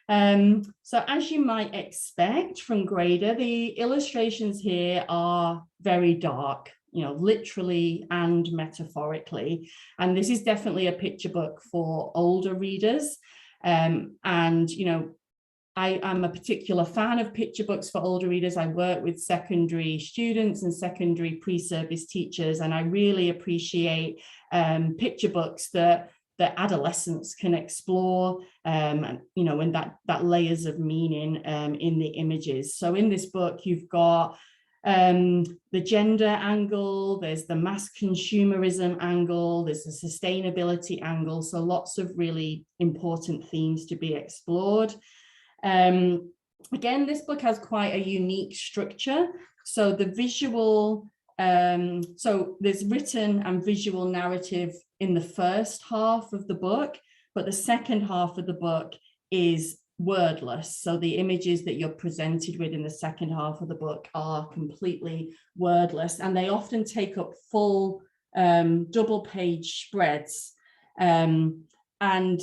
So as you might expect from Grader, the illustrations here are very dark, you know, literally and metaphorically. And this is definitely a picture book for older readers. And, you know, I'm a particular fan of picture books for older readers. I work with secondary students and secondary pre-service teachers, and I really appreciate picture books that adolescents can explore, and, you know, and that layers of meaning in the images. So in this book, you've got the gender angle, there's the mass consumerism angle, there's the sustainability angle. So lots of really important themes to be explored. Again, this book has quite a unique structure. So the visual, so there's written and visual narrative in the first half of the book, but the second half of the book is wordless. So the images that you're presented with in the second half of the book are completely wordless, and they often take up full double page spreads. And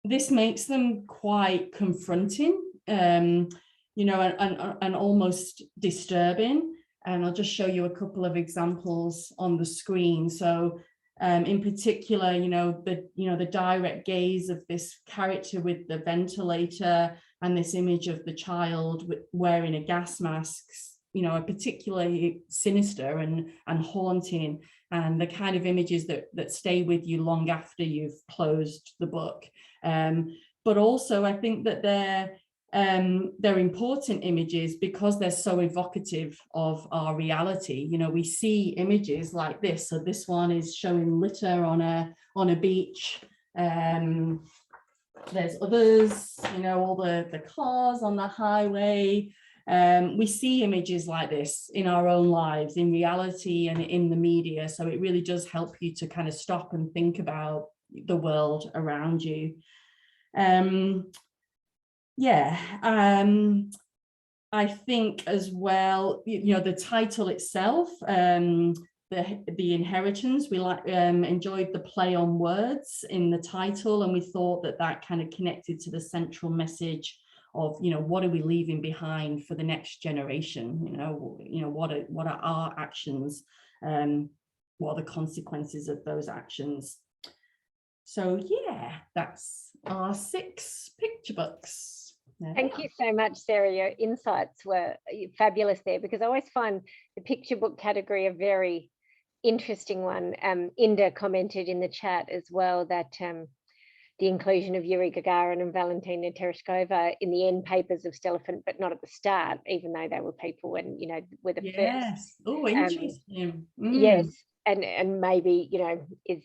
this makes them quite confronting. You and almost disturbing. And I'll just show you a couple of examples on the screen. So in particular, the direct gaze of this character with the ventilator and this image of the child wearing a gas mask, are particularly sinister and haunting, and the kind of images that stay with you long after you've closed the book. But also I think that they're important images because they're so evocative of our reality. We see images like this. So this one is showing litter on a beach. There's others, all the cars on the highway. We see images like this in our own lives, in reality and in the media. So it really does help you to kind of stop and think about the world around you. I think as well, the title itself, the inheritance, we enjoyed the play on words in the title, and we thought that kind of connected to the central message of, what are we leaving behind for the next generation? What are our actions? What are the consequences of those actions? So yeah, that's our 6 picture books. Thank you so much, Sarah. Your insights were fabulous there, because I always find the picture book category a very interesting one. Inda commented in the chat as well that the inclusion of Yuri Gagarin and Valentina Tereshkova in the end papers of Stelephant, but not at the start, even though they were people and, were the first. Oh, interesting. Yes, and maybe, is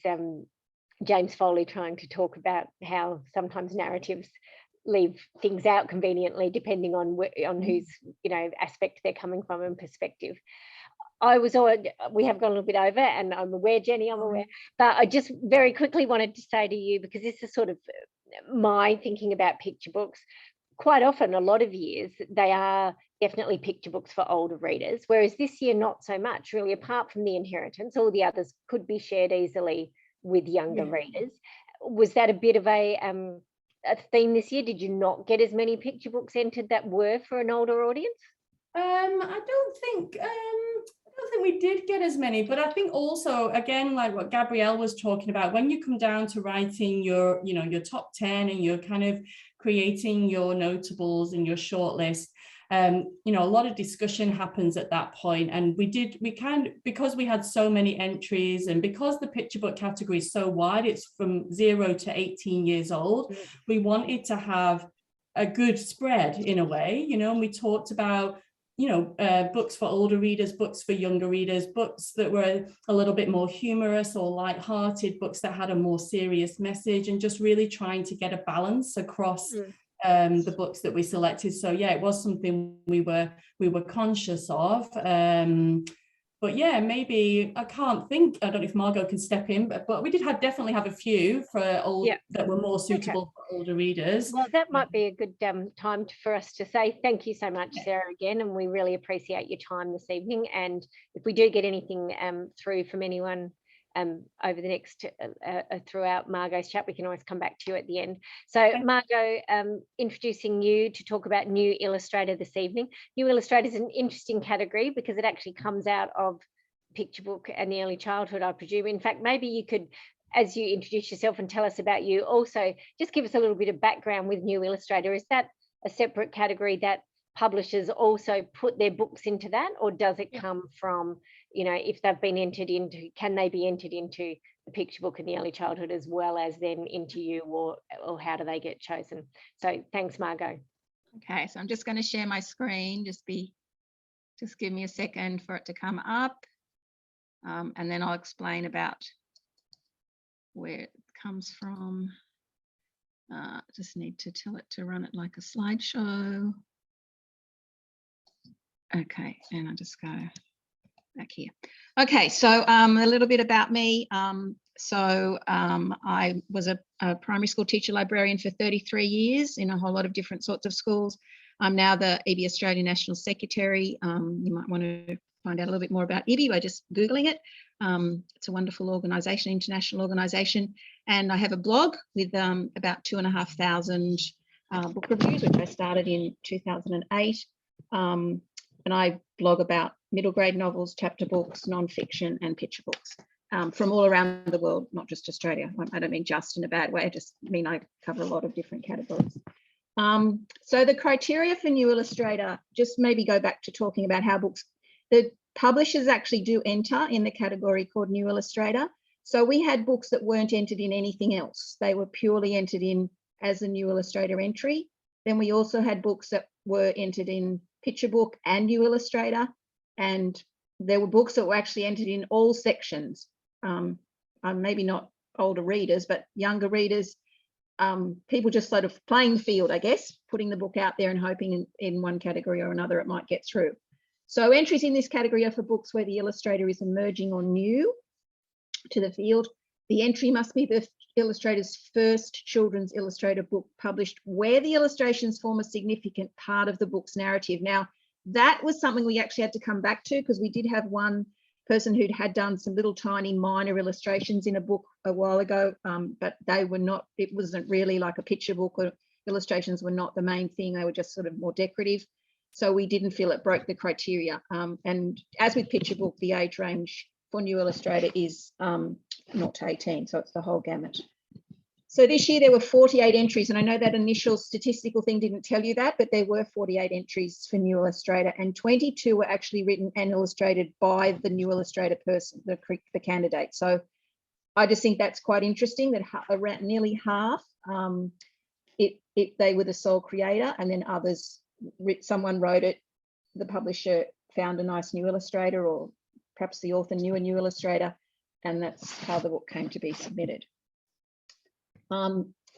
James Foley trying to talk about how sometimes narratives leave things out conveniently depending on whose aspect they're coming from and perspective. We have gone a little bit over, and I'm aware, Jenny, I'm aware, but I just very quickly wanted to say to you, because this is sort of my thinking about picture books. Quite often, a lot of years, they are definitely picture books for older readers, whereas this year not so much, really. Apart from The Inheritance, all the others could be shared easily with younger readers. Was that a bit of a theme this year? Did you not get as many picture books entered that were for an older audience? I don't think we did get as many, but I think also, again, like what Gabrielle was talking about, when you come down to writing your top 10 and you're kind of creating your notables and your shortlist, a lot of discussion happens at that point. And because we had so many entries, and because the picture book category is so wide, it's from 0 to 18 years old, we wanted to have a good spread in a way, and we talked about books for older readers, books for younger readers, books that were a little bit more humorous or light-hearted, books that had a more serious message, and just really trying to get a balance across the books that we selected. So yeah, it was something we were conscious of. But yeah, maybe I don't know if Margot can step in, but we did definitely have a few for that were more suitable for older readers. Well, that might be a good time for us to say thank you so much, Sarah, again, and we really appreciate your time this evening. And if we do get anything through from anyone over the next throughout Margot's chat, we can always come back to you at the end. So Margot, introducing you to talk about New Illustrator this evening. New Illustrator is an interesting category because it actually comes out of picture book and the early childhood, I presume. In fact, maybe you could, as you introduce yourself and tell us about you, also just give us a little bit of background with New Illustrator. Is that a separate category that publishers also put their books into that, or does it come from, if they've been entered into, can they be entered into the picture book in the early childhood as well as then into you, or how do they get chosen? So thanks, Margot. Okay, so I'm just going to share my screen. Just give me a second for it to come up, and then I'll explain about where it comes from. Just need to tell it to run it like a slideshow. Okay, and I'll just go back here. Okay, so a little bit about me. I was a primary school teacher librarian for 33 years in a whole lot of different sorts of schools. I'm now the EB Australia National Secretary. You might want to find out a little bit more about EB by just Googling it. It's a wonderful organisation, international organisation. And I have a blog with about 2,500 book reviews, which I started in 2008. And I blog about middle grade novels, chapter books, non-fiction and picture books from all around the world, not just Australia. I don't mean just in a bad way, I just mean I cover a lot of different categories. So the criteria for new illustrator, just maybe go back to talking about how books, the publishers actually do enter in the category called new illustrator. So we had books that weren't entered in anything else. They were purely entered in as a new illustrator entry. Then we also had books that were entered in picture book and new illustrator. And there were books that were actually entered in all sections. Maybe not older readers, but younger readers, people just sort of playing the field, I guess, putting the book out there and hoping in one category or another it might get through. So entries in this category are for books where the illustrator is emerging or new to the field. The entry must be the illustrator's first children's illustrator book published where the illustrations form a significant part of the book's narrative. Now, that was something we actually had to come back to because we did have one person who'd had done some little tiny minor illustrations in a book a while ago, but they were not, it wasn't really like a picture book, or illustrations were not the main thing. They were just sort of more decorative. So we didn't feel it broke the criteria. And as with picture book, the age range for new illustrator is 0 to 18, so it's the whole gamut. So this year there were 48 entries, and I know that initial statistical thing didn't tell you that, but there were 48 entries for new illustrator, and 22 were actually written and illustrated by the new illustrator person, the candidate. So I just think that's quite interesting that around nearly half, they were the sole creator, and then others, someone wrote it, the publisher found a nice new illustrator, or perhaps the author knew a new illustrator, and that's how the book came to be submitted.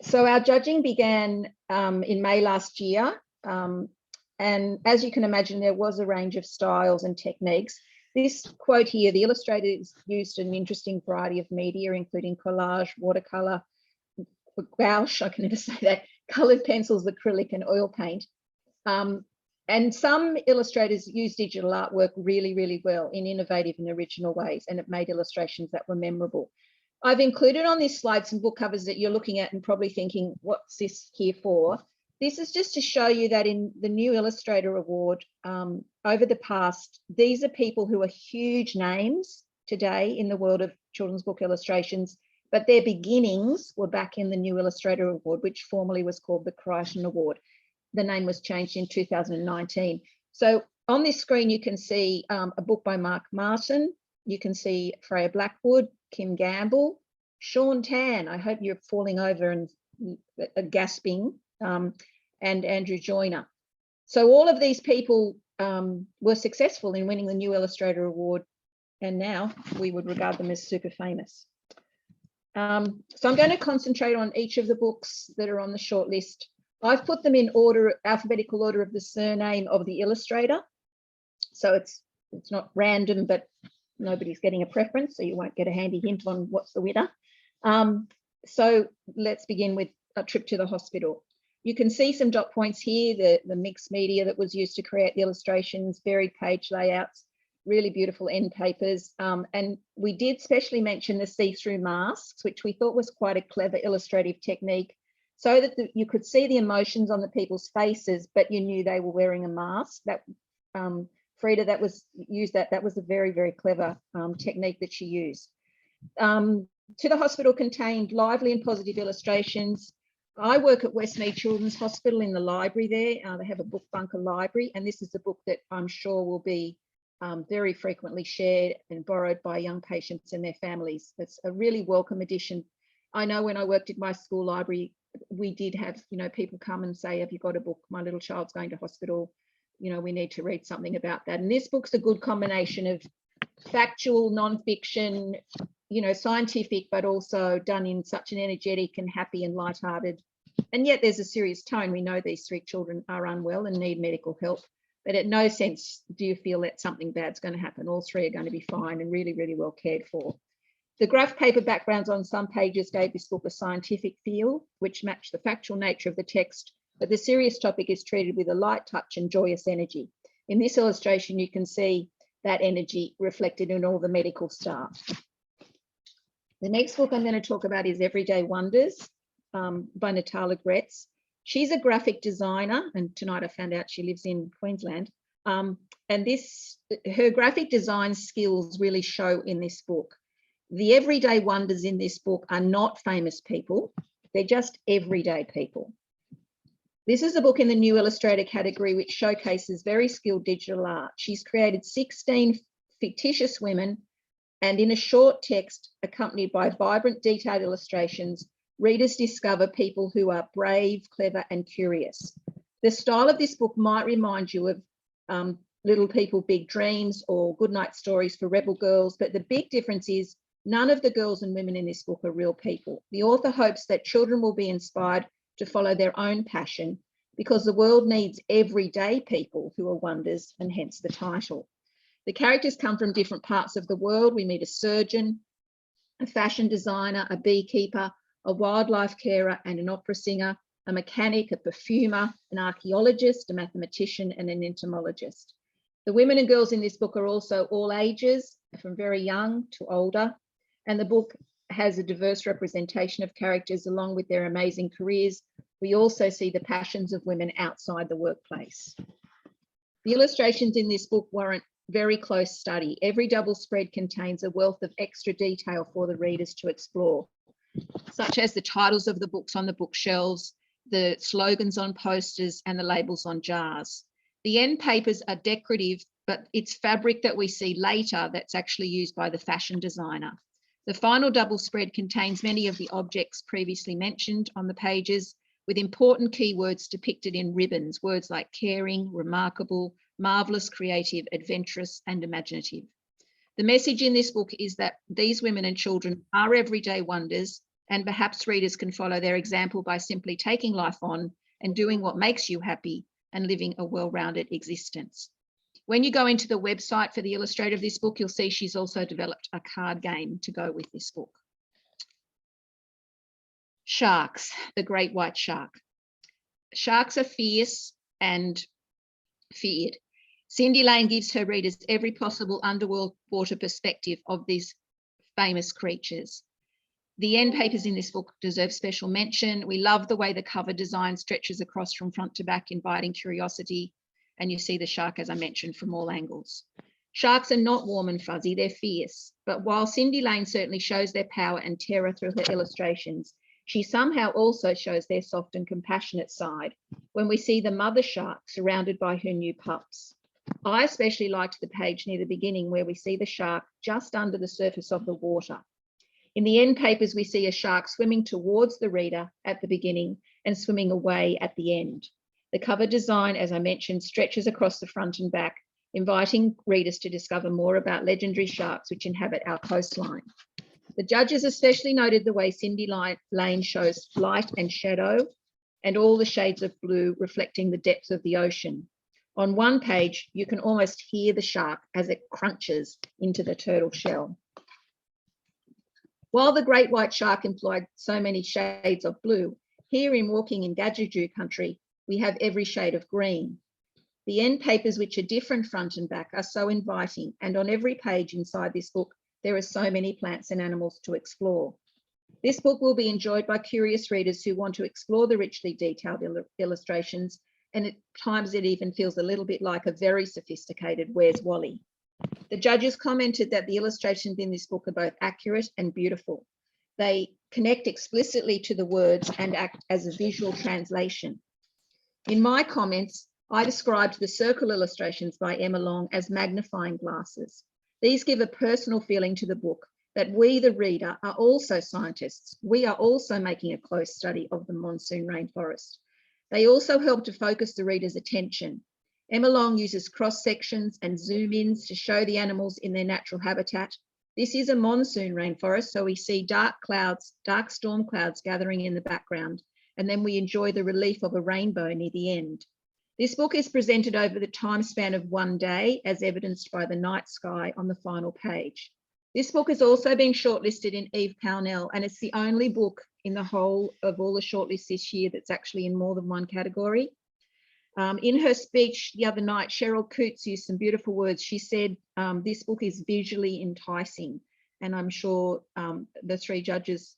So our judging began in May last year, and as you can imagine, there was a range of styles and techniques. This quote here, the illustrators used an interesting variety of media, including collage, watercolor, gouache, I can never say that, colored pencils, acrylic and oil paint. And some illustrators use digital artwork really, really well in innovative and original ways, and it made illustrations that were memorable. I've included on this slide some book covers that you're looking at and probably thinking, what's this here for? This is just to show you that in the New Illustrator Award, over the past, these are people who are huge names today in the world of children's book illustrations, but their beginnings were back in the New Illustrator Award, which formerly was called the Crichton Award. The name was changed in 2019. So on this screen, you can see a book by Mark Martin. You can see Freya Blackwood, Kim Gamble, Sean Tan, I hope you're falling over and gasping, and Andrew Joyner. So all of these people were successful in winning the New Illustrator Award, and now we would regard them as super famous. So I'm going to concentrate on each of the books that are on the shortlist. I've put them in order, alphabetical order of the surname of the illustrator. So it's not random, but nobody's getting a preference, so you won't get a handy hint on what's the winner. So let's begin with A Trip to the Hospital. You can see some dot points here, the mixed media that was used to create the illustrations, varied page layouts, really beautiful end papers. And we did specially mention the see-through masks, which we thought was quite a clever illustrative technique, so that you could see the emotions on the people's faces, but you knew they were wearing a mask. That Frida, that was a very, very clever technique that she used. To the Hospital contained lively and positive illustrations. I work at Westmead Children's Hospital in the library there. They have a book bunker library, and this is a book that I'm sure will be very frequently shared and borrowed by young patients and their families. It's a really welcome addition. I know when I worked at my school library, we did have, people come and say, have you got a book? My little child's going to hospital. We need to read something about that. And this book's a good combination of factual, non-fiction, scientific, but also done in such an energetic and happy and lighthearted. And yet there's a serious tone. We know these 3 children are unwell and need medical help, but at no sense do you feel that something bad's going to happen. All 3 are going to be fine and really, really well cared for. The graph paper backgrounds on some pages gave this book a scientific feel, which matched the factual nature of the text, but the serious topic is treated with a light touch and joyous energy. In this illustration, you can see that energy reflected in all the medical staff. The next book I'm going to talk about is Everyday Wonders by Natala Gretz. She's a graphic designer, and tonight I found out she lives in Queensland. And her graphic design skills really show in this book. The everyday wonders in this book are not famous people. They're just everyday people. This is a book in the New Illustrator category, which showcases very skilled digital art. She's created 16 fictitious women, and in a short text accompanied by vibrant, detailed illustrations, readers discover people who are brave, clever, and curious. The style of this book might remind you of Little People, Big Dreams or Goodnight Stories for Rebel Girls, but the big difference is none of the girls and women in this book are real people. The author hopes that children will be inspired to follow their own passion, because the world needs everyday people who are wonders, and hence the title. The characters come from different parts of the world. We meet a surgeon, a fashion designer, a beekeeper, a wildlife carer and an opera singer, a mechanic, a perfumer, an archaeologist, a mathematician and an entomologist. The women and girls in this book are also all ages, from very young to older, and the book has a diverse representation of characters along with their amazing careers. We also see the passions of women outside the workplace. The illustrations in this book warrant very close study. Every double spread contains a wealth of extra detail for the readers to explore, such as the titles of the books on the bookshelves, the slogans on posters and the labels on jars. The end papers are decorative, but it's fabric that we see later that's actually used by the fashion designer. The final double spread contains many of the objects previously mentioned on the pages, with important keywords depicted in ribbons, words like caring, remarkable, marvellous, creative, adventurous, and imaginative. The message in this book is that these women and children are everyday wonders, and perhaps readers can follow their example by simply taking life on and doing what makes you happy and living a well-rounded existence. When you go into the website for the illustrator of this book, you'll see she's also developed a card game to go with this book. Sharks, the great white shark. Sharks are fierce and feared. Cindy Lane gives her readers every possible underworld water perspective of these famous creatures. The end papers in this book deserve special mention. We love the way the cover design stretches across from front to back, inviting curiosity. And you see the shark, as I mentioned, from all angles. Sharks are not warm and fuzzy, they're fierce. But while Cindy Lane certainly shows their power and terror through her illustrations, she somehow also shows their soft and compassionate side when we see the mother shark surrounded by her new pups. I especially liked the page near the beginning where we see the shark just under the surface of the water. In the end papers, we see a shark swimming towards the reader at the beginning and swimming away at the end. The cover design, as I mentioned, stretches across the front and back, inviting readers to discover more about legendary sharks which inhabit our coastline. The judges especially noted the way Cindy Lane shows light and shadow and all the shades of blue reflecting the depth of the ocean. On one page, you can almost hear the shark as it crunches into the turtle shell. While the great white shark employed so many shades of blue, here in Walking in Gadgajoo country, we have every shade of green. The end papers, which are different front and back, are so inviting, and on every page inside this book, there are so many plants and animals to explore. This book will be enjoyed by curious readers who want to explore the richly detailed illustrations, and at times it even feels a little bit like a very sophisticated Where's Wally? The judges commented that the illustrations in this book are both accurate and beautiful. They connect explicitly to the words and act as a visual translation. In my comments, I described the circle illustrations by Emma Long as magnifying glasses. These give a personal feeling to the book that we, the reader, are also scientists. We are also making a close study of the monsoon rainforest. They also help to focus the reader's attention. Emma Long uses cross sections and zoom ins to show the animals in their natural habitat. This is a monsoon rainforest, so we see dark clouds, dark storm clouds gathering in the background, and then we enjoy the relief of a rainbow near the end. This book is presented over the time span of one day, as evidenced by the night sky on the final page. This book has also been shortlisted in Eve Pownell, and it's the only book in the whole of all the shortlists this year that's actually in more than one category. In her speech the other night, Cheryl Coots used some beautiful words. She said, this book is visually enticing, and I'm sure our three judges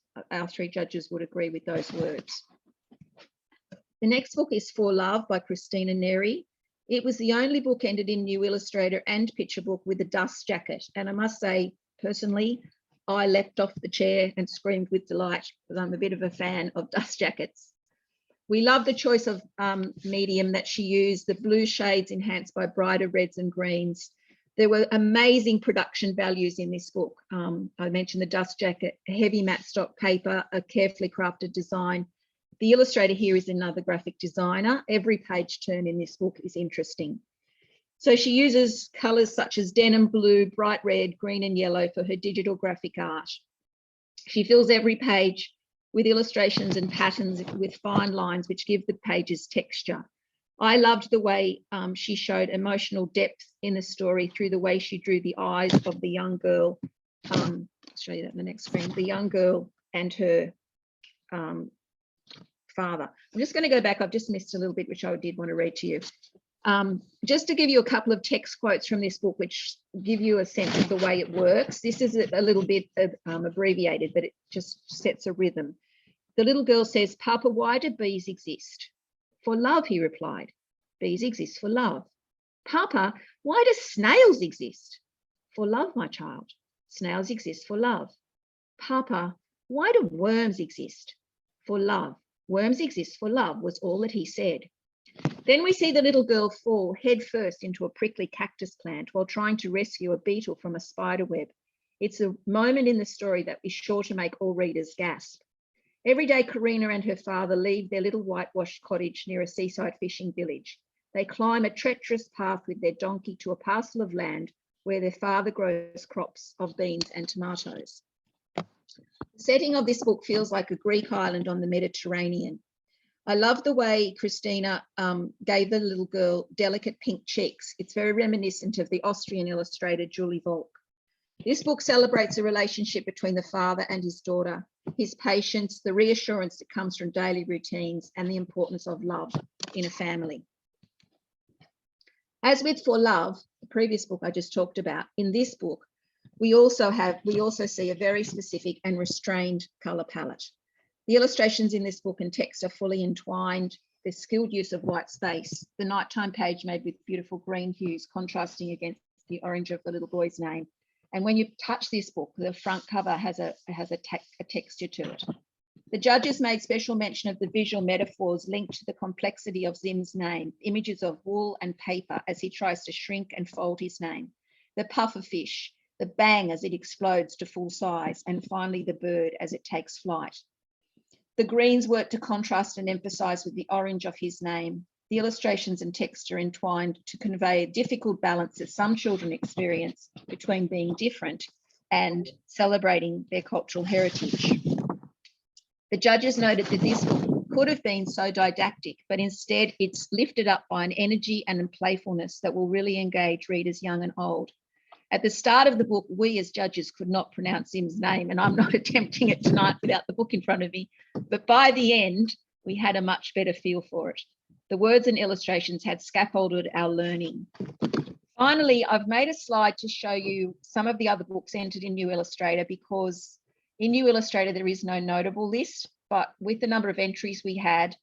would agree with those words. The next book is For Love by Christina Neri. It was the only book entered in New Illustrator and Picture Book with a dust jacket. And I must say, personally, I leapt off the chair and screamed with delight because I'm a bit of a fan of dust jackets. We love the choice of medium that she used, the blue shades enhanced by brighter reds and greens. There were amazing production values in this book. I mentioned the dust jacket, a heavy matte stock paper, a carefully crafted design. The illustrator here is another graphic designer. Every page turn in this book is interesting. So she uses colours such as denim blue, bright red, green and yellow for her digital graphic art. She fills every page with illustrations and patterns with fine lines which give the pages texture. I loved the way she showed emotional depth in the story through the way she drew the eyes of the young girl. I'll show you that in the next screen. The young girl and her father. I'm just going to go back. I've just missed a little bit, which I did want to read to you. Just to give you a couple of text quotes from this book, which give you a sense of the way it works. This is a little bit abbreviated, but it just sets a rhythm. The little girl says, "Papa, why do bees exist?" "For love," he replied. "Bees exist for love." "Papa, why do snails exist?" "For love, my child. Snails exist for love." "Papa, why do worms exist?" "For love. Worms exist for love," was all that he said. Then we see the little girl fall head first into a prickly cactus plant while trying to rescue a beetle from a spider web. It's a moment in the story that is sure to make all readers gasp. Every day, Karina and her father leave their little whitewashed cottage near a seaside fishing village. They climb a treacherous path with their donkey to a parcel of land where their father grows crops of beans and tomatoes. The setting of this book feels like a Greek island on the Mediterranean. I love the way Christina gave the little girl delicate pink cheeks. It's very reminiscent of the Austrian illustrator Julie Volk. This book celebrates a relationship between the father and his daughter, his patience, the reassurance that comes from daily routines, and the importance of love in a family. As with For Love, the previous book I just talked about, in this book, we also see a very specific and restrained colour palette. The illustrations in this book and text are fully entwined. There's skilled use of white space. The nighttime page made with beautiful green hues contrasting against the orange of the little boy's name. And when you touch this book, the front cover has a texture to it. The judges made special mention of the visual metaphors linked to the complexity of Zim's name, images of wool and paper as he tries to shrink and fold his name, the puffer fish, the bang as it explodes to full size, and finally the bird as it takes flight. The greens work to contrast and emphasize with the orange of his name. The illustrations and text are entwined to convey a difficult balance that some children experience between being different and celebrating their cultural heritage. The judges noted that this book could have been so didactic, but instead it's lifted up by an energy and a playfulness that will really engage readers young and old. At the start of the book, we as judges could not pronounce Zim's name, and I'm not attempting it tonight without the book in front of me, but by the end, we had a much better feel for it. The words and illustrations had scaffolded our learning. Finally, I've made a slide to show you some of the other books entered in New Illustrator, because in New Illustrator there is no notable list, but with the number of entries we had,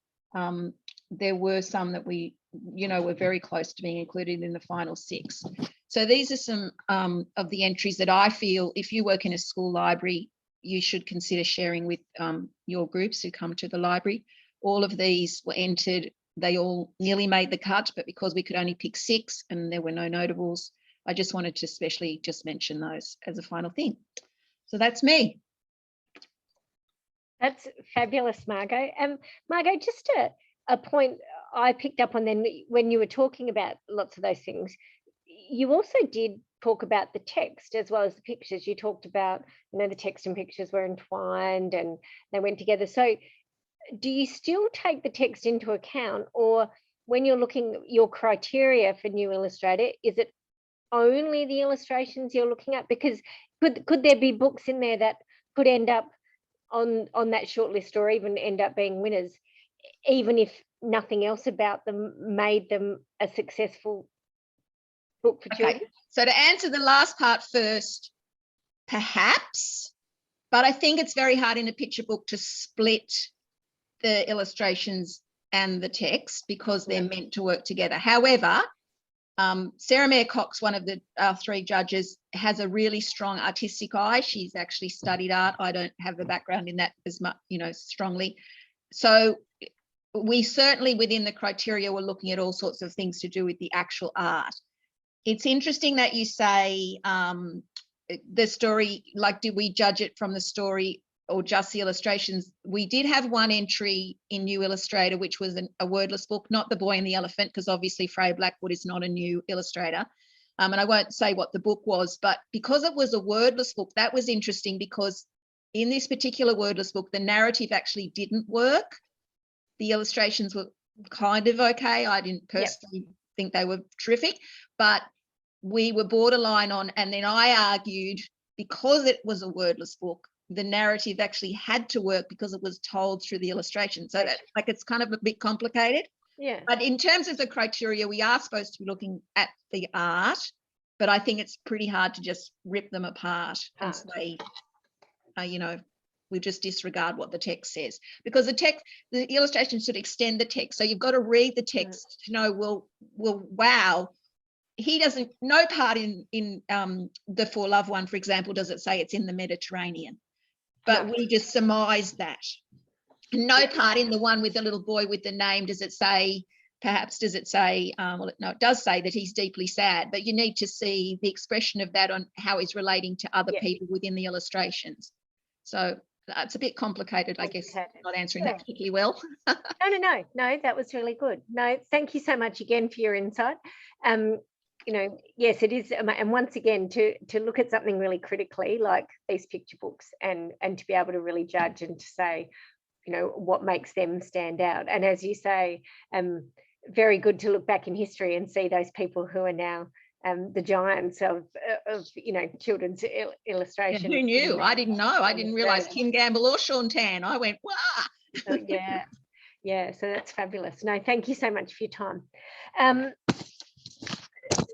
there were some that we, were very close to being included in the final 6. So these are some of the entries that I feel, if you work in a school library, you should consider sharing with your groups who come to the library. All of these were entered. They all nearly made the cut, but because we could only pick 6 and there were no notables, I just wanted to especially just mention those as a final thing. So that's me. That's fabulous, Margot. Margot, just a point I picked up on then when you were talking about lots of those things, you also did talk about the text as well as the pictures. You talked about, the text and pictures were entwined and they went together. So do you still take the text into account, or when you're looking at your criteria for New Illustrator, is it only the illustrations you're looking at? Because could there be books in there that could end up on that shortlist or even end up being winners, even if nothing else about them made them a successful book for children? So to answer the last part first, perhaps, but I think it's very hard in a picture book to split the illustrations and the text because they're meant to work together. However, Sarah Mayer Cox, one of our three judges, has a really strong artistic eye. She's actually studied art. I don't have a background in that as much, strongly. So we certainly, within the criteria, were looking at all sorts of things to do with the actual art. It's interesting that you say the story, like, did we judge it from the story or just the illustrations? We did have one entry in New Illustrator, which was a wordless book, not The Boy and the Elephant, because obviously Freya Blackwood is not a new illustrator. And I won't say what the book was, but because it was a wordless book, that was interesting, because in this particular wordless book, the narrative actually didn't work. The illustrations were kind of okay. I didn't personally think they were terrific, but we were borderline on, and then I argued, because it was a wordless book, the narrative actually had to work because it was told through the illustration. So that, like, it's kind of a bit complicated. Yeah. But in terms of the criteria, we are supposed to be looking at the art, but I think it's pretty hard to just rip them apart and say, we just disregard what the text says, because the illustration should extend the text. So you've got to read the text to know, well, wow, he doesn't, no part in the For Love one, for example, does it say it's in the Mediterranean, but we just surmise that. No part in the one with the little boy with the name, does it say, well, no, it does say that he's deeply sad, but you need to see the expression of that on how he's relating to other people within the illustrations. So it's a bit complicated, I guess, not answering that particularly well. No, that was really good. No, thank you so much again for your insight. Yes, it is. And once again, to look at something really critically, like these picture books, and to be able to really judge and to say, what makes them stand out. And as you say, very good to look back in history and see those people who are now the giants of children's illustration. Who knew? I didn't know. I didn't realise Kim Gamble or Sean Tan. I went, wow. Yeah. So that's fabulous. No, thank you so much for your time.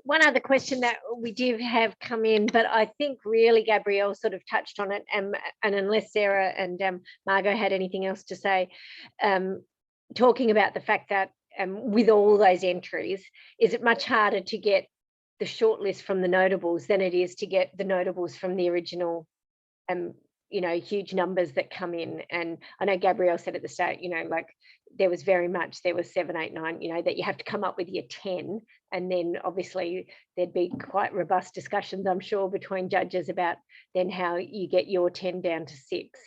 One other question that we do have come in, but I think really Gabrielle sort of touched on it, and unless Sarah and Margot had anything else to say, talking about the fact that with all those entries, is it much harder to get the shortlist from the notables than it is to get the notables from the original huge numbers that come in? And I know Gabrielle said at the start, like there was 7, 8, 9, that you have to come up with your 10, and then obviously there'd be quite robust discussions, I'm sure, between judges about then how you get your 10 down to 6.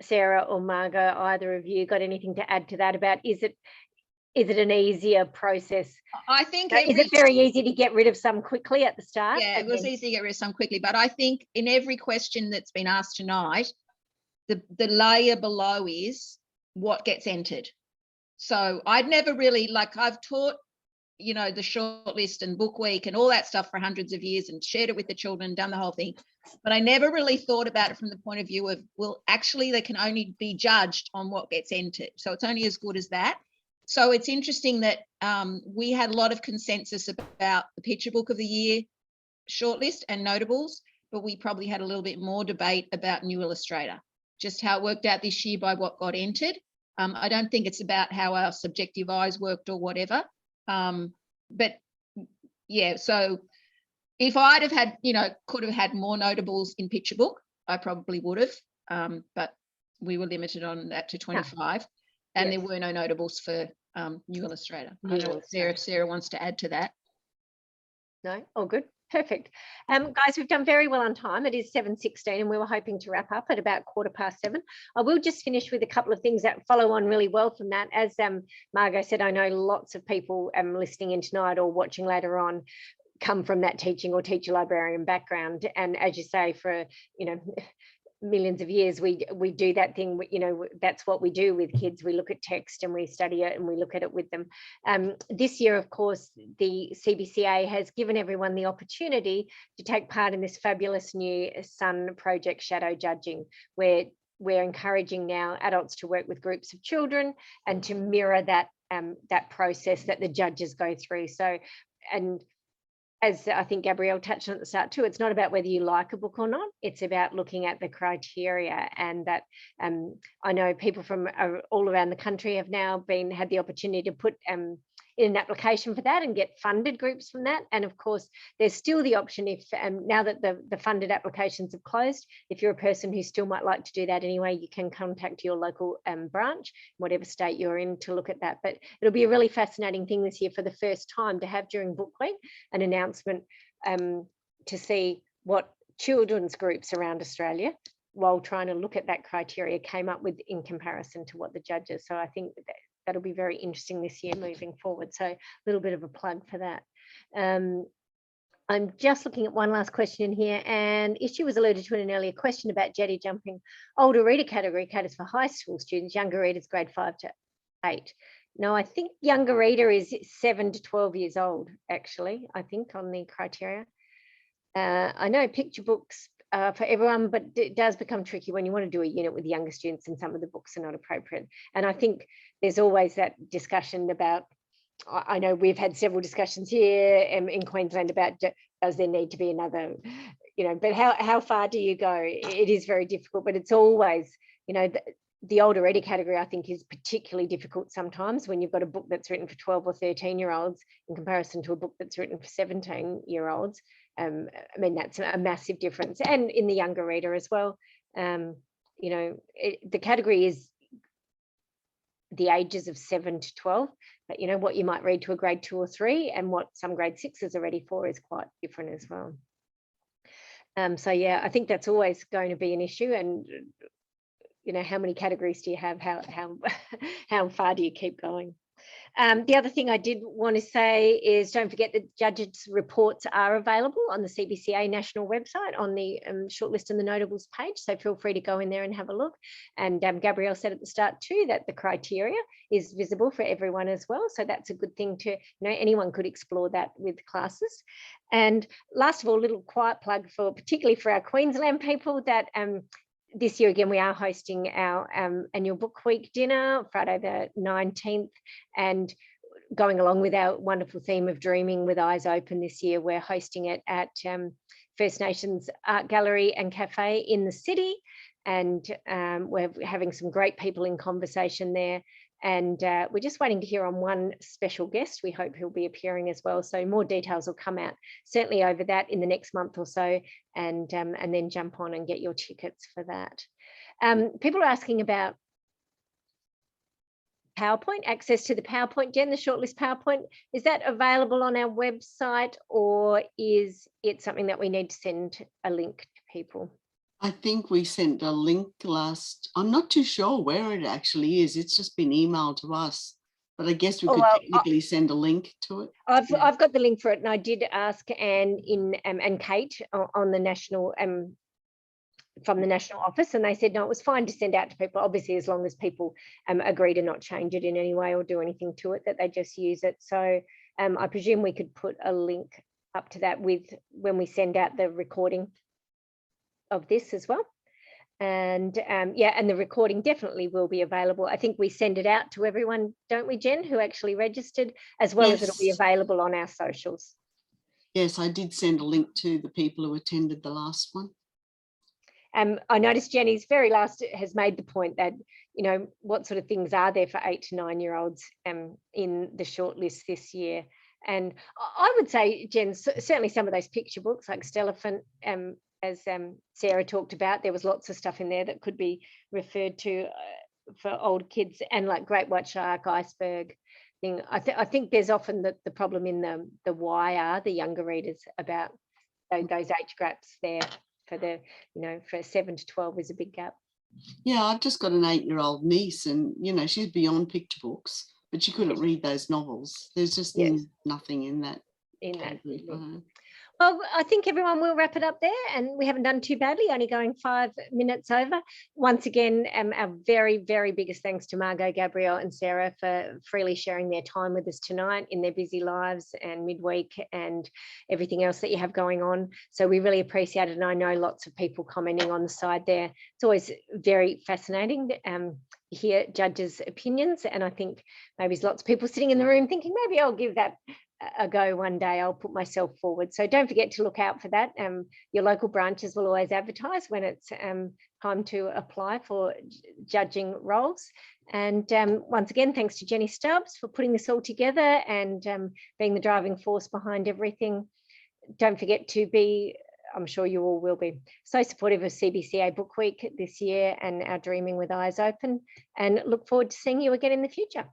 Sarah or Margot, either of you got anything to add to that about, is it an easier process? I think is it very easy to get rid of some quickly at the start? Yeah, it was easy to get rid of some quickly, but I think in every question that's been asked tonight, the layer below is what gets entered. So I'd never really, I've taught, the shortlist and book week and all that stuff for hundreds of years and shared it with the children, done the whole thing, but I never really thought about it from the point of view of, well, actually they can only be judged on what gets entered. So it's only as good as that. So it's interesting that we had a lot of consensus about the picture book of the year shortlist and notables, but we probably had a little bit more debate about New Illustrator, just how it worked out this year by what got entered. I don't think it's about how our subjective eyes worked or whatever. But yeah, so if I'd have had, could have had more notables in picture book, I probably would have, but we were limited on that to 25. And there were no notables for New Illustrator. I don't know if Sarah wants to add to that. No? Oh, good. Perfect. Guys, we've done very well on time. It is 7:16 and we were hoping to wrap up at about 7:15. I will just finish with a couple of things that follow on really well from that. As Margot said, I know lots of people listening in tonight or watching later on come from that teaching or teacher librarian background. And as you say, for, millions of years, we do that thing, that's what we do with kids. We look at text and we study it and we look at it with them. This year, of course, the CBCA has given everyone the opportunity to take part in this fabulous new SUN project, Shadow Judging, where we're encouraging now adults to work with groups of children and to mirror that that process that the judges go through. So, and as I think Gabrielle touched on at the start too, it's not about whether you like a book or not. It's about looking at the criteria, and that I know people from all around the country have now had the opportunity to put in an application for that and get funded groups from that. And of course, there's still the option, if now that the funded applications have closed, if you're a person who still might like to do that anyway, you can contact your local branch, whatever state you're in, to look at that. But it'll be a really fascinating thing this year for the first time to have during Book Week an announcement to see what children's groups around Australia, while trying to look at that criteria, came up with in comparison to what the judges. So I think that'll be very interesting this year moving forward. So a little bit of a plug for that. I'm just looking at one last question here, and issue was alluded to in an earlier question about Jetty jumping older reader category caters for high school students, younger readers grade 5 to 8. No, I think younger reader is 7 to 12 years old, actually, I think, on the criteria. I know picture books for everyone, but it does become tricky when you want to do a unit with younger students and some of the books are not appropriate. And I think there's always that discussion about, I know we've had several discussions here in Queensland about, does there need to be another, but how far do you go? It is very difficult, but it's always, the older reader category, I think, is particularly difficult sometimes when you've got a book that's written for 12 or 13-year-olds in comparison to a book that's written for 17-year-olds. I mean, that's a massive difference. And in the younger reader as well, the category is the ages of 7 to 12, but what you might read to a grade 2 or 3 and what some grade 6s are ready for is quite different as well. So yeah, I think that's always going to be an issue. And how many categories do you have? How far do you keep going? The other thing I did want to say is, don't forget that judges' reports are available on the CBCA national website on the shortlist and the notables page. So feel free to go in there and have a look. And Gabrielle said at the start too that the criteria is visible for everyone as well. So that's a good thing to, anyone could explore that with classes. And last of all, a little quiet plug for, particularly for our Queensland people, that this year, again, we are hosting our annual Book Week dinner, Friday the 19th, and going along with our wonderful theme of dreaming with eyes open this year, we're hosting it at First Nations Art Gallery and Cafe in the city, and we're having some great people in conversation there. And we're just waiting to hear on one special guest. We hope he'll be appearing as well. So more details will come out certainly over that in the next month or so, and then jump on and get your tickets for that. People are asking about PowerPoint, access to the PowerPoint. Jen, the shortlist PowerPoint, is that available on our website, or is it something that we need to send a link to people? I think we sent a link last, I'm not too sure where it actually is. It's just been emailed to us, but I guess we could technically send a link to it. I've got the link for it, and I did ask Anne and Kate on the national from the national office, and they said no, it was fine to send out to people, obviously as long as people agree to not change it in any way or do anything to it, that they just use it. So I presume we could put a link up to that with when we send out the recording of this as well. And yeah, and the recording definitely will be available. I think we send it out to everyone, don't we, Jen, who actually registered, as well as it'll be available on our socials. Yes, I did send a link to the people who attended the last one. I noticed Jenny's very last has made the point that, what sort of things are there for 8 to 9-year-olds in the shortlist this year. And I would say, Jen, certainly some of those picture books like Stellafant, as Sarah talked about, there was lots of stuff in there that could be referred to for old kids, and like Great White Shark, Iceberg thing. I think there's often the problem in the YR, the younger readers, about those age gaps there for the, for 7 to 12 is a big gap. Yeah, I've just got an 8-year-old niece, and, she's beyond picture books, but she couldn't read those novels. There's just nothing in that. Well, I think everyone will wrap it up there, and we haven't done too badly, only going 5 minutes over. Once again, our very, very biggest thanks to Margot, Gabrielle and Sarah for freely sharing their time with us tonight in their busy lives and midweek and everything else that you have going on. So we really appreciate it, and I know lots of people commenting on the side there. It's always very fascinating to hear judges' opinions, and I think maybe there's lots of people sitting in the room thinking, maybe I'll give that a go one day, I'll put myself forward. So don't forget to look out for that. Your local branches will always advertise when it's time to apply for judging roles. And once again, thanks to Jenny Stubbs for putting this all together and being the driving force behind everything. Don't forget to be, I'm sure you all will be, so supportive of CBCA Book Week this year and our Dreaming with Eyes Open, and look forward to seeing you again in the future.